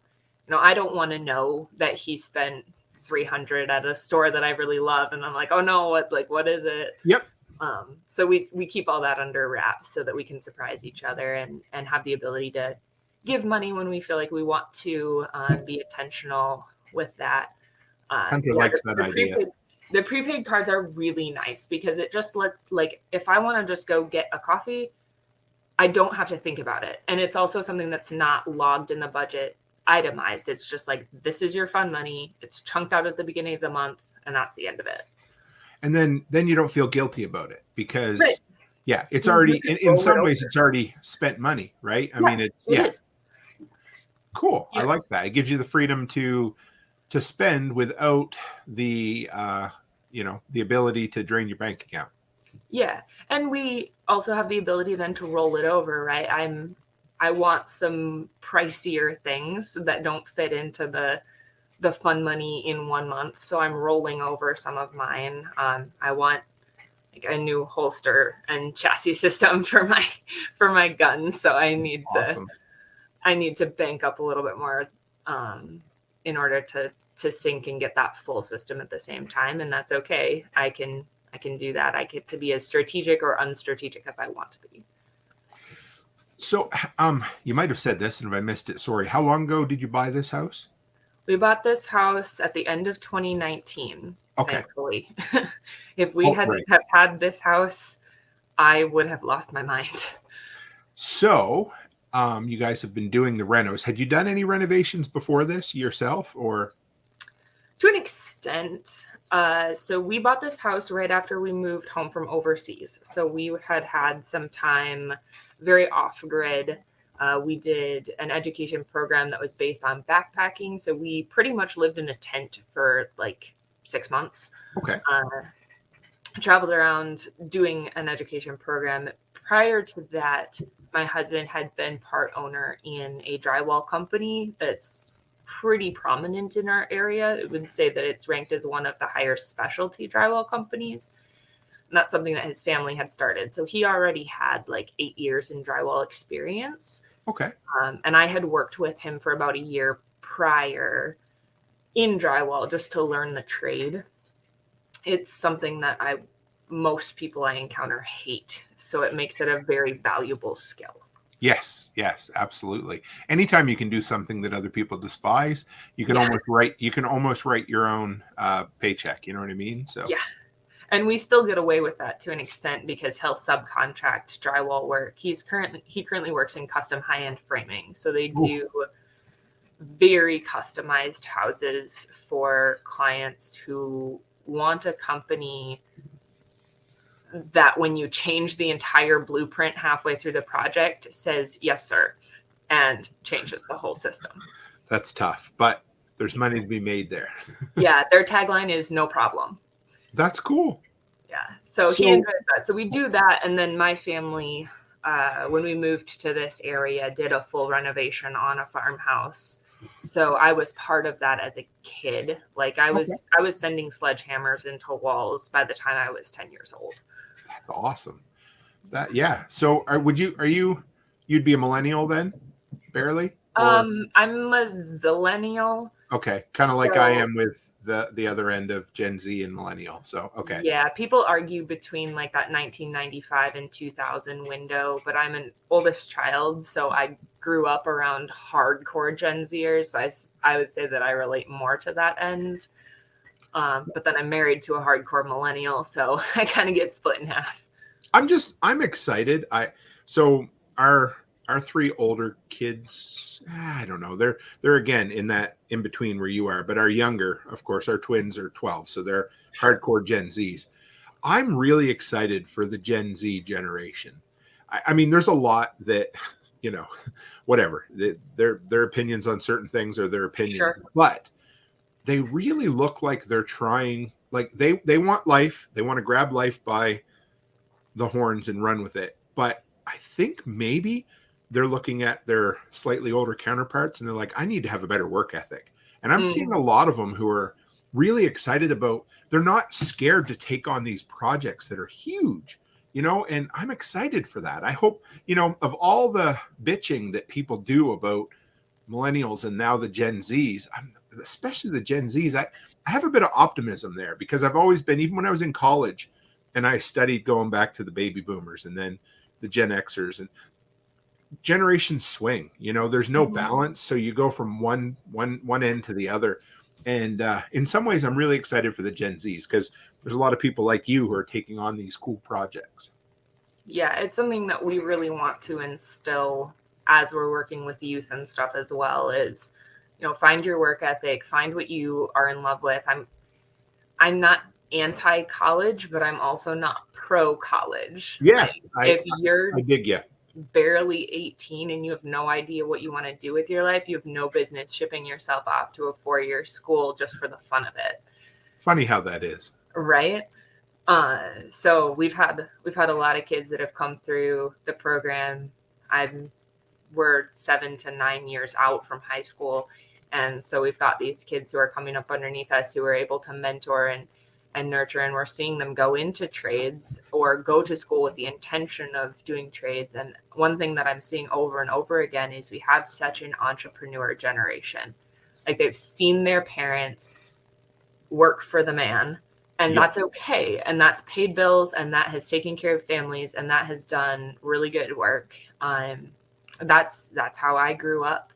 [SPEAKER 2] I don't want to know that he spent $300 at a store that I really love. And I'm like, oh no, what is it?
[SPEAKER 1] Yep.
[SPEAKER 2] So we keep all that under wraps so that we can surprise each other and have the ability to give money when we feel like we want to, be intentional with that.
[SPEAKER 1] Hunter likes that idea.
[SPEAKER 2] The prepaid cards are really nice because it just if I want to just go get a coffee, I don't have to think about it. And it's also something that's not logged in the budget itemized. It's just like, this is your fund money. It's chunked out at the beginning of the month and that's the end of it.
[SPEAKER 1] And then you don't feel guilty about it because
[SPEAKER 2] right.
[SPEAKER 1] Yeah, it's already in some ways it's already spent money, right? I mean, it is. Cool. Yeah. I like that. It gives you the freedom to spend without the the ability to drain your bank account.
[SPEAKER 2] Yeah. And we also have the ability then to roll it over, right? I want some pricier things that don't fit into the fund money in 1 month. So I'm rolling over some of mine. I want like a new holster and chassis system for my guns. So I need to bank up a little bit more in order to sync and get that full system at the same time. And that's okay. I can do that. I get to be as strategic or unstrategic as I want to be.
[SPEAKER 1] So you might have said this, and if I missed it, sorry. How long ago did you buy this house?
[SPEAKER 2] We bought this house at the end of 2019.
[SPEAKER 1] Okay.
[SPEAKER 2] Thankfully. If we hadn't have had this house, I would have lost my mind. So
[SPEAKER 1] you guys have been doing the renos. Had you done any renovations before this yourself, or?
[SPEAKER 2] To an extent. So we bought this house right after we moved home from overseas. So we had some time very off-grid. We did an education program that was based on backpacking. So we pretty much lived in a tent for like 6 months.
[SPEAKER 1] Okay.
[SPEAKER 2] Traveled around doing an education program. Prior to that, my husband had been part owner in a drywall company that's pretty prominent in our area. I would say that it's ranked as one of the higher specialty drywall companies. And that's something that his family had started. So he already had like 8 years in drywall experience.
[SPEAKER 1] Okay.
[SPEAKER 2] And I had worked with him for about a year prior in drywall just to learn the trade. It's something that most people I encounter hate. So it makes it a very valuable skill.
[SPEAKER 1] Yes, absolutely. Anytime you can do something that other people despise, you can almost write your own paycheck. You know what I mean? So
[SPEAKER 2] yeah. And we still get away with that to an extent because he'll subcontract drywall work. He currently works in custom high-end framing. So they do very customized houses for clients who want a company that when you change the entire blueprint halfway through the project says, yes, sir, and changes the whole system.
[SPEAKER 1] That's tough, but there's money to be made there.
[SPEAKER 2] Yeah, their tagline is no problem.
[SPEAKER 1] That's cool.
[SPEAKER 2] Yeah, so he enjoys that. So we do that, and then my family, when we moved to this area, did a full renovation on a farmhouse. So I was part of that as a kid. Like I was sending sledgehammers into walls by the time I was 10 years old.
[SPEAKER 1] That's awesome. So you'd be a millennial then? Barely?
[SPEAKER 2] I'm a zillennial.
[SPEAKER 1] Okay. Kind of like I am with the other end of Gen Z and millennial. So, okay.
[SPEAKER 2] Yeah. People argue between like that 1995 and 2000 window, but I'm an oldest child. So I grew up around hardcore Gen Zers. So I would say that I relate more to that end. But then I'm married to a hardcore millennial. So I kind of get split in half.
[SPEAKER 1] I'm excited. Our 3 older kids, I don't know. They're again in between where you are, but our younger, of course, our twins are 12, so they're hardcore Gen Zs. I'm really excited for the Gen Z generation. I mean, there's a lot that, whatever, their opinions on certain things are their opinions, but they really look like they're trying, like they want life. They want to grab life by the horns and run with it. But I think maybe they're looking at their slightly older counterparts and they're like, I need to have a better work ethic. And I'm seeing a lot of them who are really excited they're not scared to take on these projects that are huge, and I'm excited for that. I hope, of all the bitching that people do about millennials and now the Gen Zs, especially the Gen Zs, I have a bit of optimism there because I've always been, even when I was in college and I studied going back to the baby boomers and then the Gen Xers, and generations swing, there's no balance. So you go from one end to the other. And in some ways, I'm really excited for the Gen Zs because there's a lot of people like you who are taking on these cool projects.
[SPEAKER 2] Yeah, it's something that we really want to instill as we're working with youth and stuff as well is, find your work ethic, find what you are in love with. I'm not anti-college, but I'm also not pro-college.
[SPEAKER 1] Yeah.
[SPEAKER 2] If you're
[SPEAKER 1] I dig you.
[SPEAKER 2] barely 18 and you have no idea what you want to do with your life, you have no business shipping yourself off to a 4-year school just for the fun of it.
[SPEAKER 1] Funny how that is.
[SPEAKER 2] Right? So we've had a lot of kids that have come through the program. We're 7 to 9 years out from high school. And so we've got these kids who are coming up underneath us who are able to mentor and nurture, and we're seeing them go into trades or go to school with the intention of doing trades. And one thing that I'm seeing over and over again is we have such an entrepreneur generation. Like they've seen their parents work for the man, and that's okay. And that's paid bills, and that has taken care of families, and that has done really good work. That's how I grew up.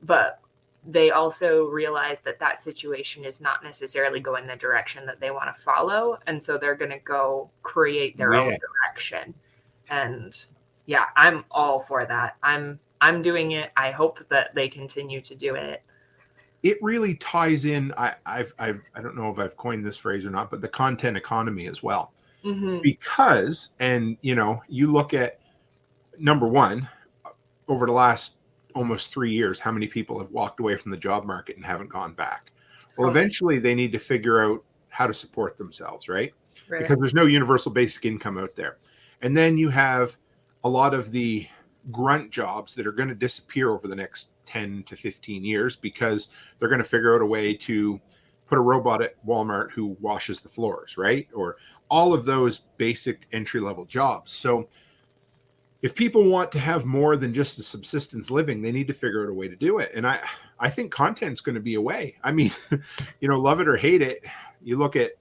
[SPEAKER 2] But they also realize that situation is not necessarily going the direction that they want to follow. And so they're going to go create their own direction. And yeah, I'm all for that. I'm doing it. I hope that they continue to do it.
[SPEAKER 1] It really ties in. I don't know if I've coined this phrase or not, but the content economy as well. Because, and you look at number one, over the last almost 3 years, how many people have walked away from the job market and haven't gone back? Well, eventually they need to figure out how to support themselves, right? Because there's no universal basic income out there. And then you have a lot of the grunt jobs that are going to disappear over the next 10 to 15 years because they're going to figure out a way to put a robot at Walmart who washes the floors, right? Or all of those basic entry level jobs. So if people want to have more than just a subsistence living, they need to figure out a way to do it. And I think content's going to be a way. I mean, love it or hate it. You look at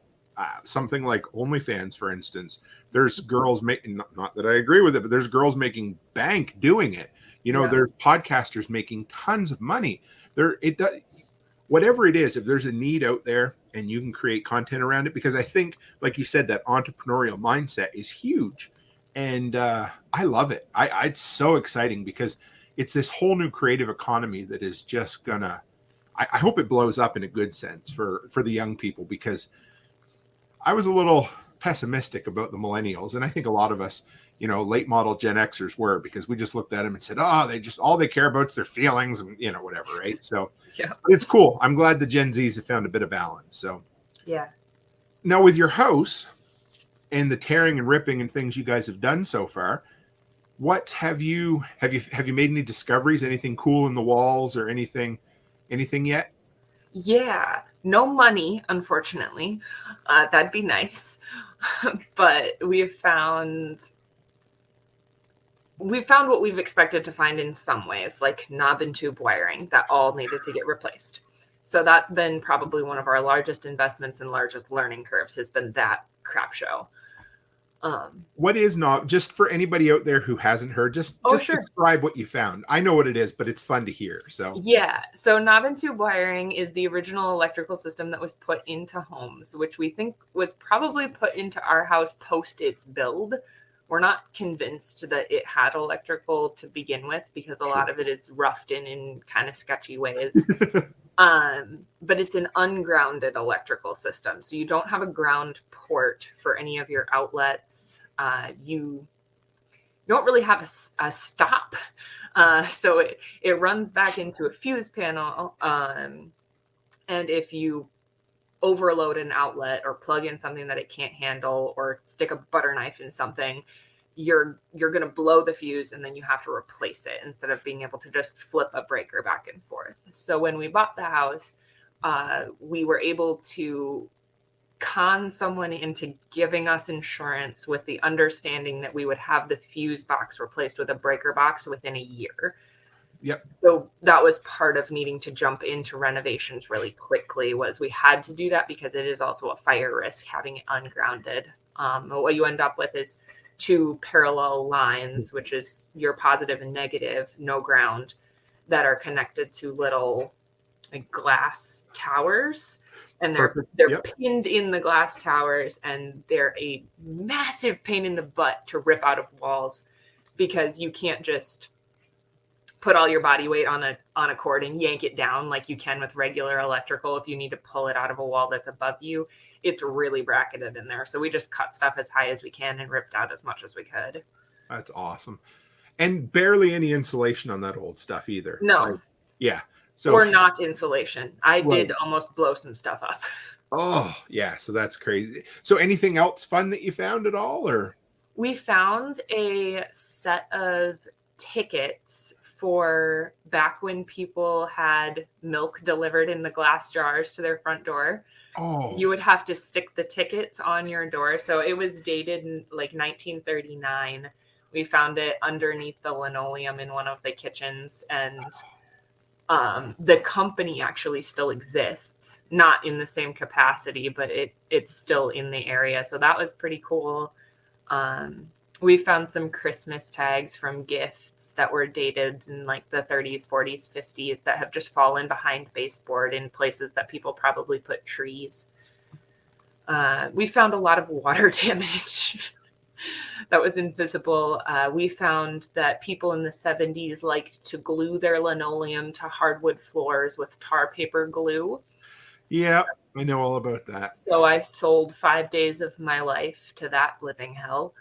[SPEAKER 1] something like OnlyFans, for instance. There's girls making, not that I agree with it, but there's girls making bank doing it. There's podcasters making tons of money. It does, whatever it is, if there's a need out there and you can create content around it, because I think, like you said, that entrepreneurial mindset is huge. And I love it. It's so exciting because it's this whole new creative economy that is just gonna, I hope it blows up in a good sense for the young people, because I was a little pessimistic about the millennials. And I think a lot of us, late model Gen Xers were, because we just looked at them and said, oh, all they care about is their feelings and, whatever. Right. So
[SPEAKER 2] yeah,
[SPEAKER 1] it's cool. I'm glad the Gen Zs have found a bit of balance. So
[SPEAKER 2] yeah.
[SPEAKER 1] Now with your house and the tearing and ripping and things you guys have done so far, what have you made any discoveries, anything cool in the walls or anything yet?
[SPEAKER 2] Yeah, no money, unfortunately. That'd be nice. But we've found what we've expected to find in some ways, like knob and tube wiring that all needed to get replaced. So that's been probably one of our largest investments and largest learning curves, has been that crap show.
[SPEAKER 1] What is knob? Just for anybody out there who hasn't heard, just
[SPEAKER 2] Sure.
[SPEAKER 1] describe what you found. I know what it is, but it's fun to hear. So
[SPEAKER 2] yeah, so knob and tube wiring is the original electrical system that was put into homes, which we think was probably put into our house post its build. We're not convinced that it had electrical to begin with, because a lot of it is roughed in kind of sketchy ways. But it's an ungrounded electrical system. So you don't have a ground port for any of your outlets. You don't really have a stop. So it runs back into a fuse panel. And if you overload an outlet or plug in something that it can't handle, or stick a butter knife in something, you're going to blow the fuse, and then you have to replace it instead of being able to just flip a breaker back and forth. So when we bought the house, we were able to con someone into giving us insurance with the understanding that we would have the fuse box replaced with a breaker box within a year.
[SPEAKER 1] Yep.
[SPEAKER 2] So that was part of needing to jump into renovations really quickly, was we had to do that because it is also a fire risk having it ungrounded. But what you end up with is two parallel lines, which is your positive and negative, no ground, that are connected to little glass towers. And they're pinned in the glass towers, and they're a massive pain in the butt to rip out of walls, because you can't just put all your body weight on a cord and yank it down like you can with regular electrical. If you need to pull it out of a wall that's above you, it's really bracketed in there. So we just cut stuff as high as we can and ripped out as much as we could.
[SPEAKER 1] That's awesome. And barely any insulation on that old stuff either.
[SPEAKER 2] No.
[SPEAKER 1] Yeah. So,
[SPEAKER 2] or not insulation. I did almost blow some stuff up.
[SPEAKER 1] Oh, yeah. So that's crazy. So anything else fun that you found at all, or?
[SPEAKER 2] We found a set of tickets for back when people had milk delivered in the glass jars to their front door.
[SPEAKER 1] Oh.
[SPEAKER 2] You would have to stick the tickets on your door. So it was dated in like 1939. We found it underneath the linoleum in one of the kitchens, and the company actually still exists, not in the same capacity, but it's still in the area. So that was pretty cool. We found some Christmas tags from gifts that were dated in like the 30s, 40s, 50s that have just fallen behind baseboard in places that people probably put trees. We found a lot of water damage that was invisible. We found that people in the 70s liked to glue their linoleum to hardwood floors with tar paper glue.
[SPEAKER 1] Yeah, I know all about that.
[SPEAKER 2] So I sold 5 days of my life to that living hell.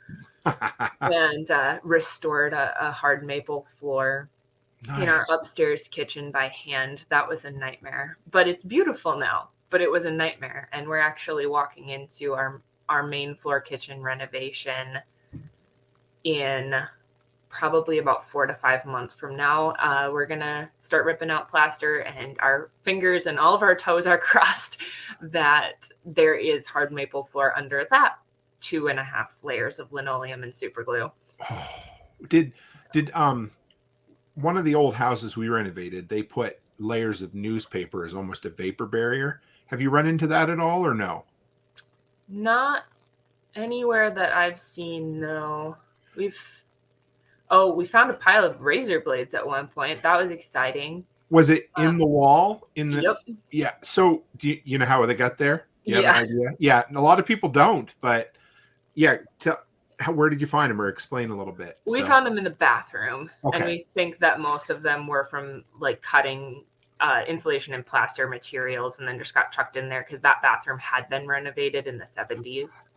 [SPEAKER 2] And restored a hard maple floor in our upstairs kitchen by hand. That was a nightmare, but it's beautiful now. But it was a nightmare, and we're actually walking into our main floor kitchen renovation in probably about 4 to 5 months from now, we're going to start ripping out plaster, and our fingers and all of our toes are crossed that there is hard maple floor under that 2.5 layers of linoleum and super glue.
[SPEAKER 1] Did one of the old houses we renovated, they put layers of newspaper as almost a vapor barrier. Have you run into that at all or no?
[SPEAKER 2] Not anywhere that I've seen, no. We found a pile of razor blades at one point. That was exciting.
[SPEAKER 1] Was it in the wall?
[SPEAKER 2] Yep.
[SPEAKER 1] Yeah. So do you know how they got there? Do you have an idea? Yeah. A lot of people don't, but yeah. Where did you find them, or explain a little bit?
[SPEAKER 2] We found them in the bathroom,
[SPEAKER 1] okay.
[SPEAKER 2] And we think that most of them were from like cutting insulation and plaster materials, and then just got chucked in there because that bathroom had been renovated in the 70s.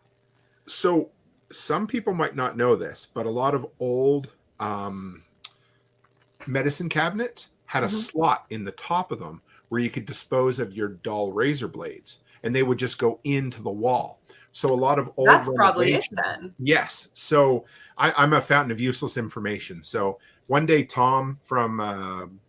[SPEAKER 1] So some people might not know this, but a lot of old medicine cabinets had a slot in the top of them where you could dispose of your dull razor blades, and they would just go into the wall. So a lot of old
[SPEAKER 2] That's probably it then.
[SPEAKER 1] Yes. So I'm a fountain of useless information. So one day, Tom from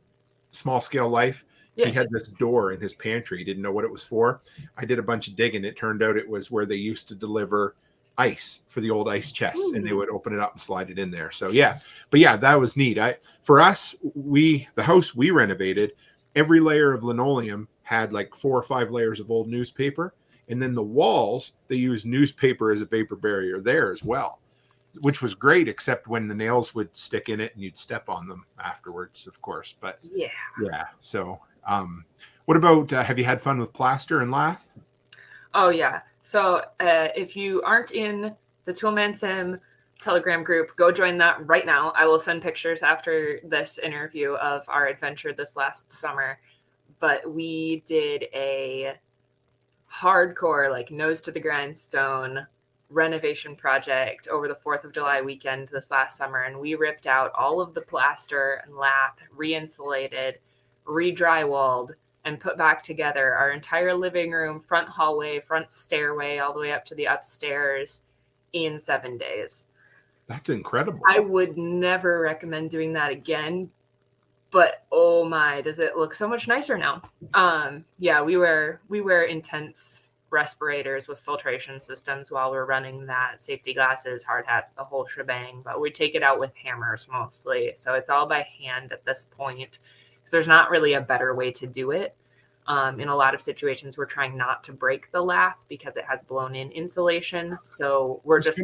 [SPEAKER 1] Small Scale Life, he had this door in his pantry. He didn't know what it was for. I did a bunch of digging. It turned out it was where they used to deliver ice for the old ice chests. Ooh. And they would open it up and slide it in there. So yeah, but yeah, that was neat. For us, the house we renovated, every layer of linoleum had like 4 or 5 layers of old newspaper. And then the walls, they used newspaper as a vapor barrier there as well, which was great, except when the nails would stick in it and you'd step on them afterwards, of course. But yeah. So what about, have you had fun with plaster and lath?
[SPEAKER 2] Oh, yeah. So if you aren't in the Toolman Tim Telegram group, go join that right now. I will send pictures after this interview of our adventure this last summer. But we did a hardcore, like nose to the grindstone renovation project over the 4th of July weekend this last summer. And we ripped out all of the plaster and lath, re-insulated, re-drywalled, and put back together our entire living room, front hallway, front stairway, all the way up to the upstairs in 7 days.
[SPEAKER 1] That's incredible.
[SPEAKER 2] I would never recommend doing that again, but oh my, does it look so much nicer now. Yeah, we wear intense respirators with filtration systems while we're running that, safety glasses, hard hats, the whole shebang, but we take it out with hammers mostly. So it's all by hand at this point, because there's not really a better way to do it. In a lot of situations, we're trying not to break the lath because it has blown in insulation. So we're just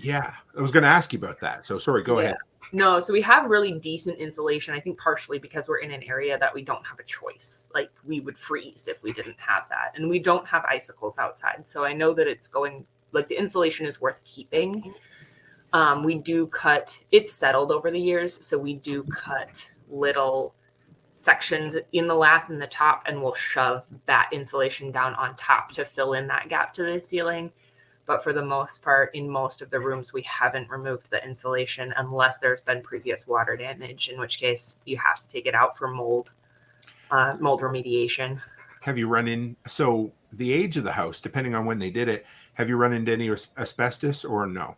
[SPEAKER 1] Yeah, I was going to ask you about that. So sorry, go ahead.
[SPEAKER 2] No, so we have really decent insulation, I think partially because we're in an area that we don't have a choice. Like we would freeze if we didn't have that. And we don't have icicles outside. So I know that the insulation is worth keeping. We do cut, it's settled over the years. So we do cut little sections in the lath in the top, and we'll shove that insulation down on top to fill in that gap to the ceiling. But for the most part, in most of the rooms, we haven't removed the insulation unless there's been previous water damage, in which case you have to take it out for mold remediation.
[SPEAKER 1] Have you so the age of the house, depending on when they did it, have you run into any asbestos or no?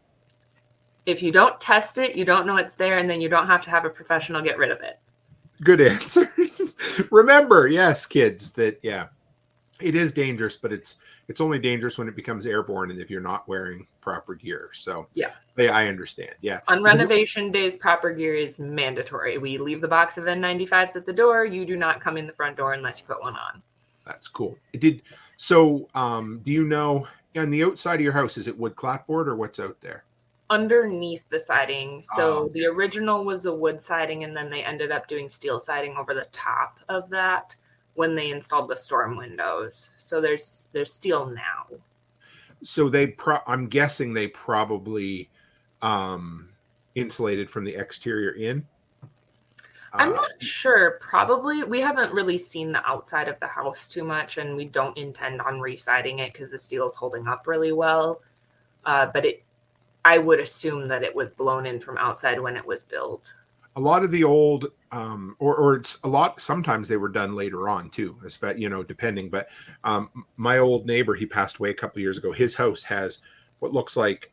[SPEAKER 2] If you don't test it, you don't know it's there, and then you don't have to have a professional get rid of it.
[SPEAKER 1] Good answer. Remember, yes, kids, that, yeah, it is dangerous, but it's only dangerous when it becomes airborne and if you're not wearing proper gear. So yeah, I understand. Yeah.
[SPEAKER 2] On renovation days, proper gear is mandatory. We leave the box of N95s at the door. You do not come in the front door unless you put one on.
[SPEAKER 1] That's cool. Do you know, on the outside of your house, is it wood clapboard or what's out there?
[SPEAKER 2] Underneath the siding. So the original was a wood siding, and then they ended up doing steel siding over the top of that when they installed the storm windows. So there's steel now.
[SPEAKER 1] So I'm guessing they probably insulated from the exterior in.
[SPEAKER 2] I'm not sure. Probably. We haven't really seen the outside of the house too much, and we don't intend on residing it because the steel is holding up really well. But I would assume that it was blown in from outside when it was built.
[SPEAKER 1] A lot of the old, or it's a lot, sometimes they were done later on too, depending. But my old neighbor, he passed away a couple of years ago. His house has what looks like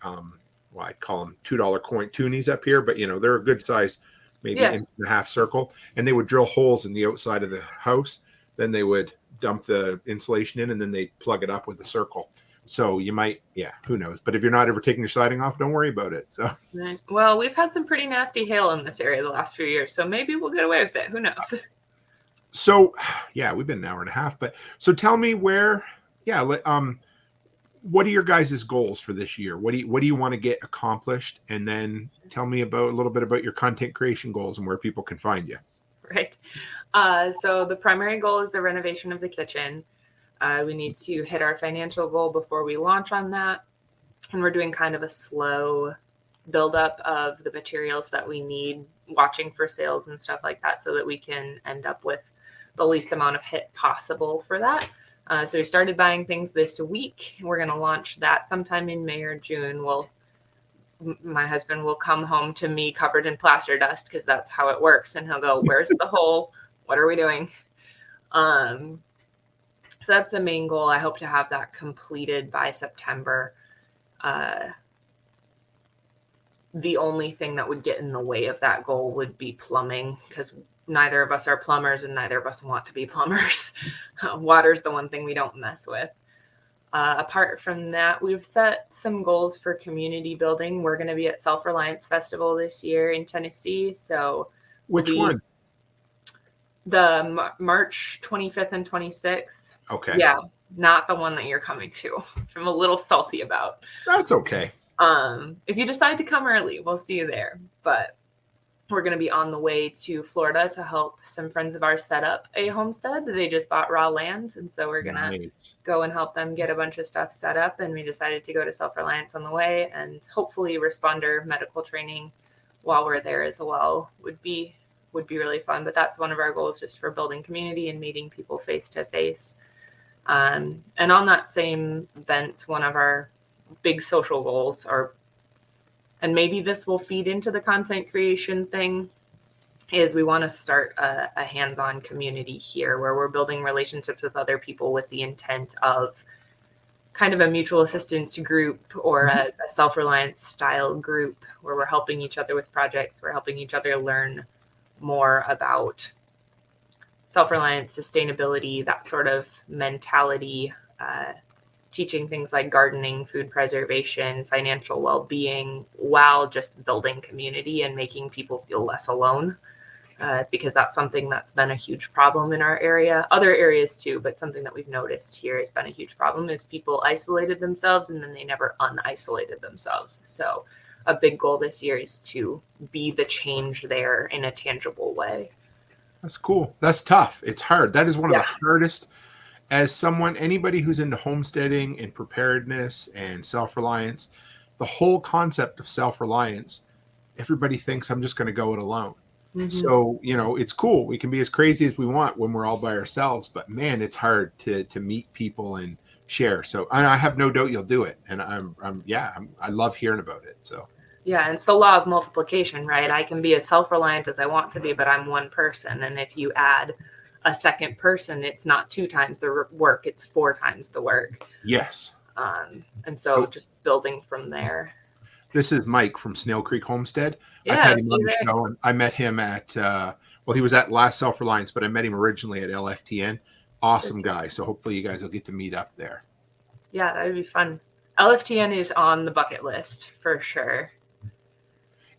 [SPEAKER 1] well, I'd call them $2 coin toonies up here, but they're a good size, maybe
[SPEAKER 2] Yeah.
[SPEAKER 1] inch and a half circle, and they would drill holes in the outside of the house. Then they would dump the insulation in, and then they plug it up with a circle. So you might, who knows? But if you're not ever taking your siding off, don't worry about it. So,
[SPEAKER 2] Right. Well, we've had some pretty nasty hail in this area the last few years, so maybe we'll get away with it. Who knows?
[SPEAKER 1] so yeah, we've been an hour and a half. But so tell me where, what are your guys' goals for this year? What do you want to get accomplished? And then tell me a little bit about your content creation goals and where people can find you.
[SPEAKER 2] Right. So the primary goal is the renovation of the kitchen. We need to hit our financial goal before we launch on that. And we're doing kind of a slow buildup of the materials that we need, watching for sales and stuff like that, so that we can end up with the least amount of hit possible for that. So we started buying things this week. We're going to launch that sometime in May or June. My husband will come home to me covered in plaster dust, because that's how it works. And he'll go, "Where's the hole? What are we doing?" So that's the main goal. I hope to have that completed by September. The only thing that would get in the way of that goal would be plumbing, because neither of us are plumbers and neither of us want to be plumbers. Water's the one thing we don't mess with. Apart from that, we've set some goals for community building. We're going to be at Self-Reliance Festival this year in Tennessee. So
[SPEAKER 1] Which one?
[SPEAKER 2] The March 25th and 26th.
[SPEAKER 1] Okay.
[SPEAKER 2] Yeah, not the one that you're coming to. I'm a little salty about.
[SPEAKER 1] That's okay.
[SPEAKER 2] If you decide to come early, we'll see you there. But we're going to be on the way to Florida to help some friends of ours set up a homestead. They just bought raw land, and so we're going to go and help them get a bunch of stuff set up. And we decided to go to Self-Reliance on the way, and hopefully responder medical training while we're there as well would be really fun. But that's one of our goals, just for building community and meeting people face to face. And on that same bent, one of our big social goals are, and maybe this will feed into the content creation thing, is we want to start a hands-on community here where we're building relationships with other people with the intent of kind of a mutual assistance group or a self-reliance style group where we're helping each other with projects. We're helping each other learn more about self-reliance, sustainability, that sort of mentality, teaching things like gardening, food preservation, financial well-being, while just building community and making people feel less alone, because that's something that's been a huge problem in our area. Other areas too, but something that we've noticed here has been a huge problem is people isolated themselves and then they never unisolated themselves. So a big goal this year is to be the change there in a tangible way.
[SPEAKER 1] That's cool. That's tough. It's hard. That is one of the hardest. As anybody who's into homesteading and preparedness and self-reliance, the whole concept of self-reliance, everybody thinks I'm just going to go it alone. Mm-hmm. So, it's cool. We can be as crazy as we want when we're all by ourselves, but man, it's hard to meet people and share. So I have no doubt you'll do it. And I love hearing about it. So.
[SPEAKER 2] Yeah, and it's the law of multiplication, right? I can be as self-reliant as I want to be, but I'm one person. And if you add a second person, it's not 2 times the work, it's 4 times the work.
[SPEAKER 1] Yes.
[SPEAKER 2] And so just building from there.
[SPEAKER 1] This is Mike from Snail Creek Homestead.
[SPEAKER 2] Yeah,
[SPEAKER 1] I've had him on the show, and I met him at he was at last Self-Reliance, but I met him originally at LFTN. Awesome guy. So hopefully you guys will get to meet up there.
[SPEAKER 2] Yeah, that would be fun. LFTN is on the bucket list for sure.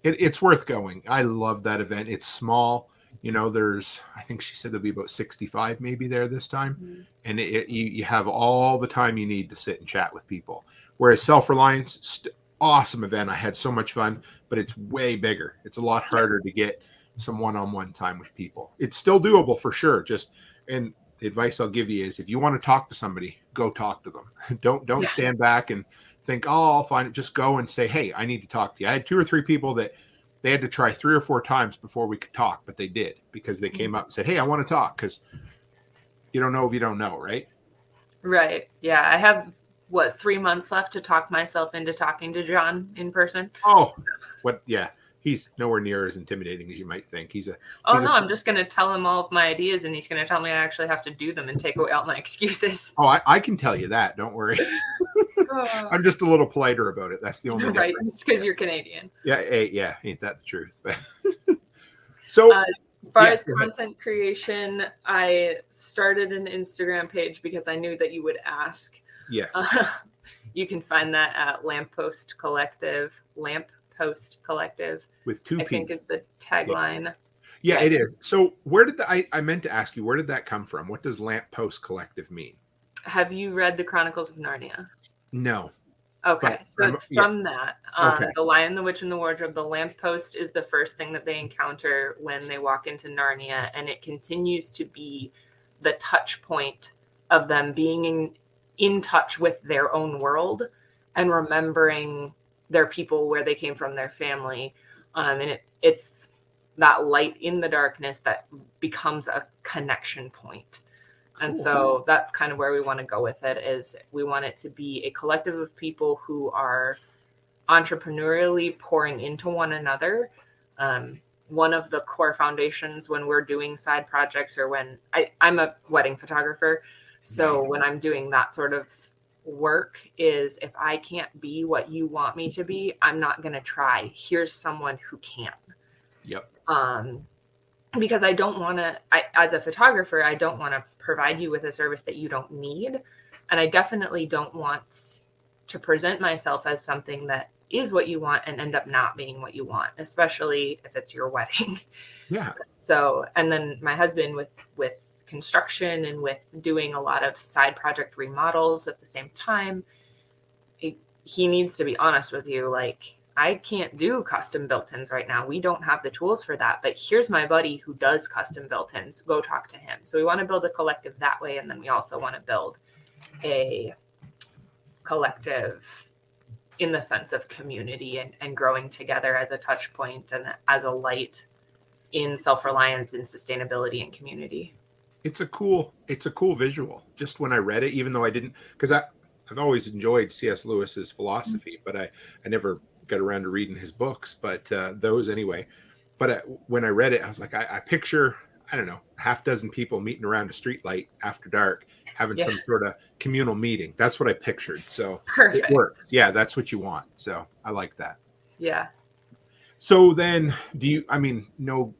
[SPEAKER 1] It's worth going. I love that event. It's small. I think she said there'll be about 65 maybe there this time. Mm-hmm. And you have all the time you need to sit and chat with people. Whereas Self-Reliance, awesome event. I had so much fun, but it's way bigger. It's a lot harder to get some one-on-one time with people. It's still doable for sure. And the advice I'll give you is if you want to talk to somebody, go talk to them. Don't stand back and think, oh, I'll find it. Just go and say, hey, I need to talk to you. I had 2 or 3 people that they had to try 3 or 4 times before we could talk, but they did because they came up and said, hey, I want to talk, because you don't know if you don't know, right?
[SPEAKER 2] Right. Yeah. I have, 3 months left to talk myself into talking to John in person.
[SPEAKER 1] Oh, what? Yeah. He's nowhere near as intimidating as you might think.
[SPEAKER 2] No,
[SPEAKER 1] he's a
[SPEAKER 2] I'm just going to tell him all of my ideas and he's going to tell me I actually have to do them and take away all my excuses.
[SPEAKER 1] Oh, I can tell you that. Don't worry. I'm just a little politer about it. That's the only
[SPEAKER 2] right.
[SPEAKER 1] difference.
[SPEAKER 2] It's because you're Canadian.
[SPEAKER 1] Yeah, ain't that the truth? So,
[SPEAKER 2] as far as content creation, I started an Instagram page because I knew that you would ask.
[SPEAKER 1] Yes.
[SPEAKER 2] You can find that at Lamppost Collective. Lamppost Collective.
[SPEAKER 1] With 2 P.
[SPEAKER 2] I think is the tagline.
[SPEAKER 1] Yeah, it is. So where did I meant to ask you, where did that come from? What does Lamppost Collective mean?
[SPEAKER 2] Have you read the Chronicles of Narnia?
[SPEAKER 1] No.
[SPEAKER 2] Okay, so it's from that. The Lion, the Witch, and the Wardrobe. The lamppost is the first thing that they encounter when they walk into Narnia, and it continues to be the touch point of them being in touch with their own world and remembering their people, where they came from, their family. And it's that light in the darkness that becomes a connection point. And so that's kind of where we want to go with it, is we want it to be a collective of people who are entrepreneurially pouring into one another. One of the core foundations when we're doing side projects, or when I'm a wedding photographer. So when I'm doing that sort of work, is if I can't be what you want me to be, I'm not going to try. Here's someone who can.
[SPEAKER 1] Yep.
[SPEAKER 2] Because I don't want to, as a photographer, I don't want to provide you with a service that you don't need. And I definitely don't want to present myself as something that is what you want and end up not being what you want, especially if it's your wedding.
[SPEAKER 1] Yeah.
[SPEAKER 2] So, and then my husband with construction and with doing a lot of side project remodels at the same time, he needs to be honest with you. Like, I can't do custom built-ins right now. We don't have the tools for that, but here's my buddy who does custom built-ins. Go talk to him. So we want to build a collective that way. And then we also want to build a collective in the sense of community and growing together as a touch point and as a light in self-reliance and sustainability and community.
[SPEAKER 1] It's a cool visual. Just when I read it, even though I didn't, because I've always enjoyed C.S. Lewis's philosophy, but I never got around to reading his books, but those anyway. But when I read it, I was like, I picture, I don't know, half dozen people meeting around a street light after dark, having some sort of communal meeting. That's what I pictured. So
[SPEAKER 2] perfect.
[SPEAKER 1] It works. Yeah, that's what you want. So I like that.
[SPEAKER 2] Yeah.
[SPEAKER 1] So then, no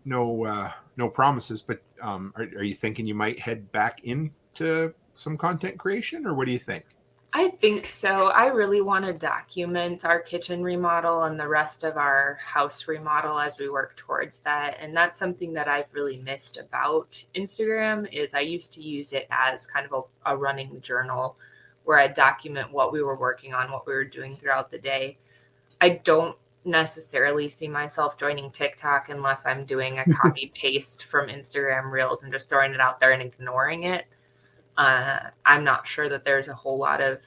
[SPEAKER 1] promises, but are you thinking you might head back into some content creation, or what do you think?
[SPEAKER 2] I think so. I really want to document our kitchen remodel and the rest of our house remodel as we work towards that. And that's something that I've really missed about Instagram. Is I used to use it as kind of a running journal where I document what we were working on, what we were doing throughout the day. I don't necessarily see myself joining TikTok unless I'm doing a copy paste from Instagram Reels and just throwing it out there and ignoring it. I'm not sure that there's a whole lot of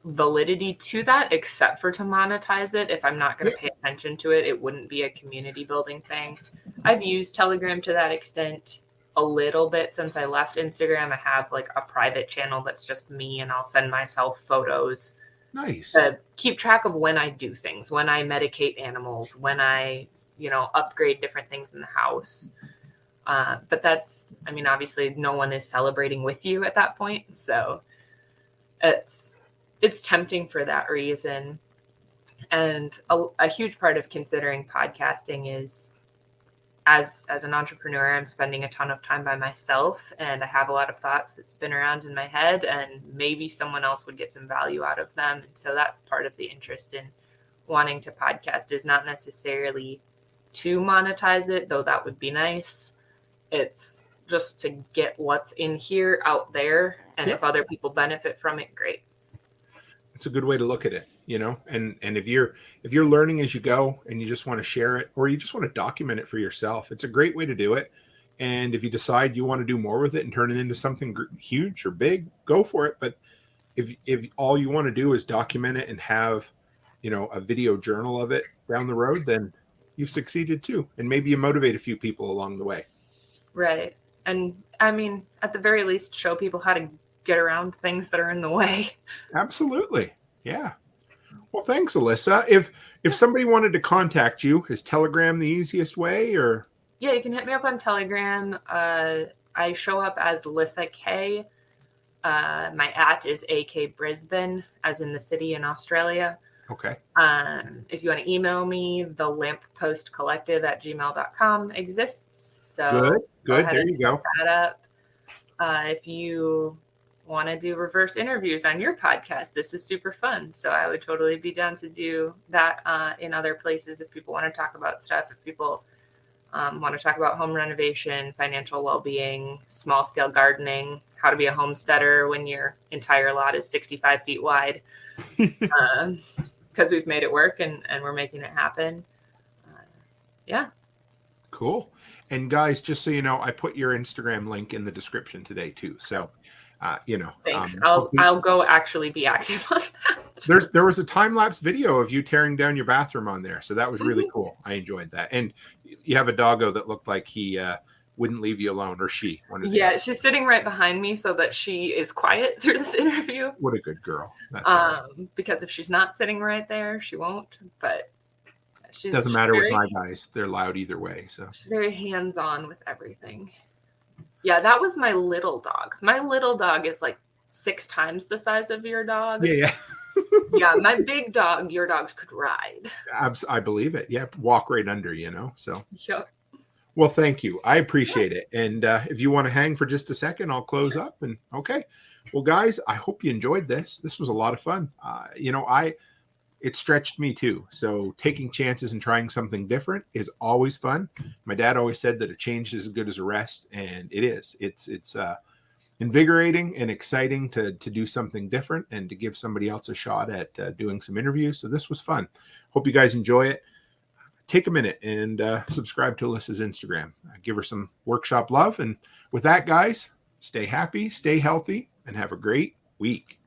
[SPEAKER 2] validity to that, except for to monetize it. If I'm not going to pay attention to it, it wouldn't be a community building thing. I've used Telegram to that extent a little bit since I left Instagram. I have like a private channel that's just me, and I'll send myself photos.
[SPEAKER 1] Nice.
[SPEAKER 2] To keep track of when I do things, when I medicate animals, when I, upgrade different things in the house. But that's, obviously no one is celebrating with you at that point. So it's tempting for that reason. And a huge part of considering podcasting is as an entrepreneur, I'm spending a ton of time by myself, and I have a lot of thoughts that spin around in my head, and maybe someone else would get some value out of them. And so that's part of the interest in wanting to podcast, is not necessarily to monetize it, though that would be nice. It's just to get what's in here out there. And if other people benefit from it, great.
[SPEAKER 1] It's a good way to look at it, and if you're learning as you go and you just want to share it, or you just want to document it for yourself, it's a great way to do it. And if you decide you want to do more with it and turn it into something huge or big, go for it. But if all you want to do is document it and have, a video journal of it down the road, then you've succeeded too. And maybe you motivate a few people along the way.
[SPEAKER 2] Right. And at the very least, show people how to get around things that are in the way.
[SPEAKER 1] Absolutely. Yeah. Well, thanks, Allyssa. If somebody wanted to contact you, is Telegram the easiest way, or?
[SPEAKER 2] Yeah, you can hit me up on Telegram. I show up as Alyssa K. My @ is AK Brisbane, as in the city in Australia.
[SPEAKER 1] Okay.
[SPEAKER 2] If you want to email me, the lamppostcollective@gmail.com exists. So
[SPEAKER 1] Good. There you go.
[SPEAKER 2] That up. If you want to do reverse interviews on your podcast, this was super fun. So I would totally be down to do that in other places if people want to talk about stuff. If people want to talk about home renovation, financial well-being, small-scale gardening, how to be a homesteader when your entire lot is 65 feet wide, because we've made it work and we're making it happen. Yeah.
[SPEAKER 1] Cool. And guys, just so you know, I put your Instagram link in the description today too. So,
[SPEAKER 2] thanks. I'll go actually be active on that.
[SPEAKER 1] There was a time-lapse video of you tearing down your bathroom on there. So that was really cool. I enjoyed that. And you have a doggo that looked like he wouldn't leave you alone, or she.
[SPEAKER 2] Yeah, she's sitting right behind me so that she is quiet through this interview.
[SPEAKER 1] What a good girl.
[SPEAKER 2] Because if she's not sitting right there, she won't. But
[SPEAKER 1] doesn't matter with my guys. They're loud either way. So
[SPEAKER 2] she's very hands-on with everything. Yeah, that was my little dog. My little dog is like 6 times the size of your dog.
[SPEAKER 1] Yeah.
[SPEAKER 2] Yeah, my big dog, your dogs could ride.
[SPEAKER 1] I believe it. Yeah, walk right under, So.
[SPEAKER 2] Yep.
[SPEAKER 1] Well, thank you. I appreciate it. And if you want to hang for just a second, I'll close up. And okay. Well, guys, I hope you enjoyed this. This was a lot of fun. It stretched me too. So taking chances and trying something different is always fun. My dad always said that a change is as good as a rest, and it is. It's invigorating and exciting to do something different and to give somebody else a shot at doing some interviews. So this was fun. Hope you guys enjoy it. Take a minute and subscribe to Alyssa's Instagram. Give her some workshop love. And with that, guys, stay happy, stay healthy, and have a great week.